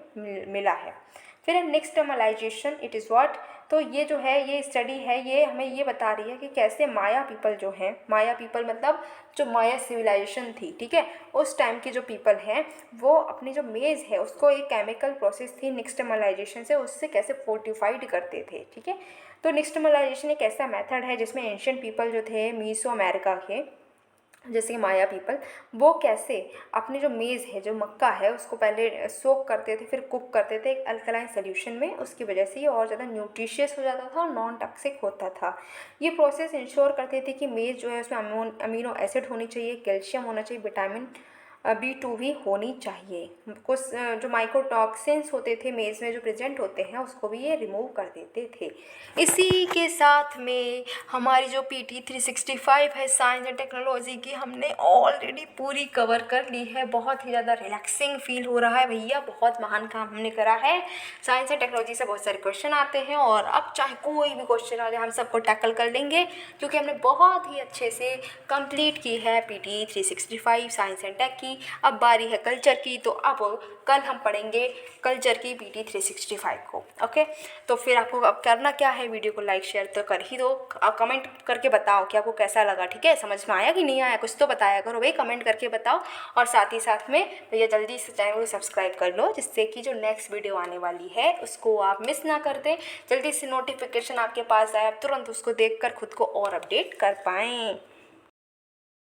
मिला है। फिर नेक्स्ट टर्मलाइजेशन, इट इज़ व्हाट। तो ये जो है ये स्टडी है, ये हमें ये बता रही है कि कैसे माया पीपल जो हैं, माया पीपल मतलब जो माया सिविलाइजेशन थी, ठीक है, उस टाइम के जो पीपल हैं वो अपनी जो मेज़ है उसको एक केमिकल प्रोसेस थी निक्सटमलाइजेशन से, उससे कैसे फोर्टिफाइड करते थे, ठीक है। तो निक्सटमलाइजेशन एक ऐसा मेथड है जिसमें एंशियंट पीपल जो थे मीसो अमेरिका के, जैसे कि माया पीपल, वो कैसे अपनी जो मेज़ है, जो मक्का है, उसको पहले सोक करते थे, फिर कुक करते थे एक अल्कलाइन सोल्यूशन में। उसकी वजह से ये और ज़्यादा न्यूट्रिशियस हो जाता था और नॉन टॉक्सिक होता था। ये प्रोसेस इंश्योर करते थे कि मेज़ जो है उसमें अमीनो एसिड होनी चाहिए, कैल्शियम होना चाहिए, विटामिन B2 भी होनी चाहिए। कुछ जो माइक्रोटॉक्सिन्स होते थे मेज़ में जो प्रेजेंट होते हैं उसको भी ये रिमूव कर देते थे। इसी के साथ में हमारी जो PT 365 है साइंस एंड टेक्नोलॉजी की, हमने ऑलरेडी पूरी कवर कर ली है। बहुत ही ज़्यादा रिलैक्सिंग फील हो रहा है भैया, बहुत महान काम हमने करा है। साइंस एंड टेक्नोलॉजी से बहुत सारे क्वेश्चन आते हैं और अब चाहे कोई भी क्वेश्चन आ जाए हम सबको टैकल कर लेंगे, क्योंकि हमने बहुत ही अच्छे से कंप्लीट की है PT 365 साइंस एंड टेक की। अब बारी है कल्चर की, तो अब कल हम पढ़ेंगे कल्चर की PT 365 को। ओके, तो फिर आपको अब करना क्या है, वीडियो को लाइक शेयर तो कर ही दो, आप कमेंट करके बताओ कि आपको कैसा लगा, ठीक है, समझ में आया कि नहीं आया, कुछ तो बताया करो भाई, कमेंट करके बताओ। और साथ ही साथ में भैया जल्दी से चैनल को सब्सक्राइब कर लो, जिससे कि जो नेक्स्ट वीडियो आने वाली है उसको आप मिस ना कर दें, जल्दी से नोटिफिकेशन आपके पास आए, आप तुरंत उसको देखकर खुद को और अपडेट कर पाएँ।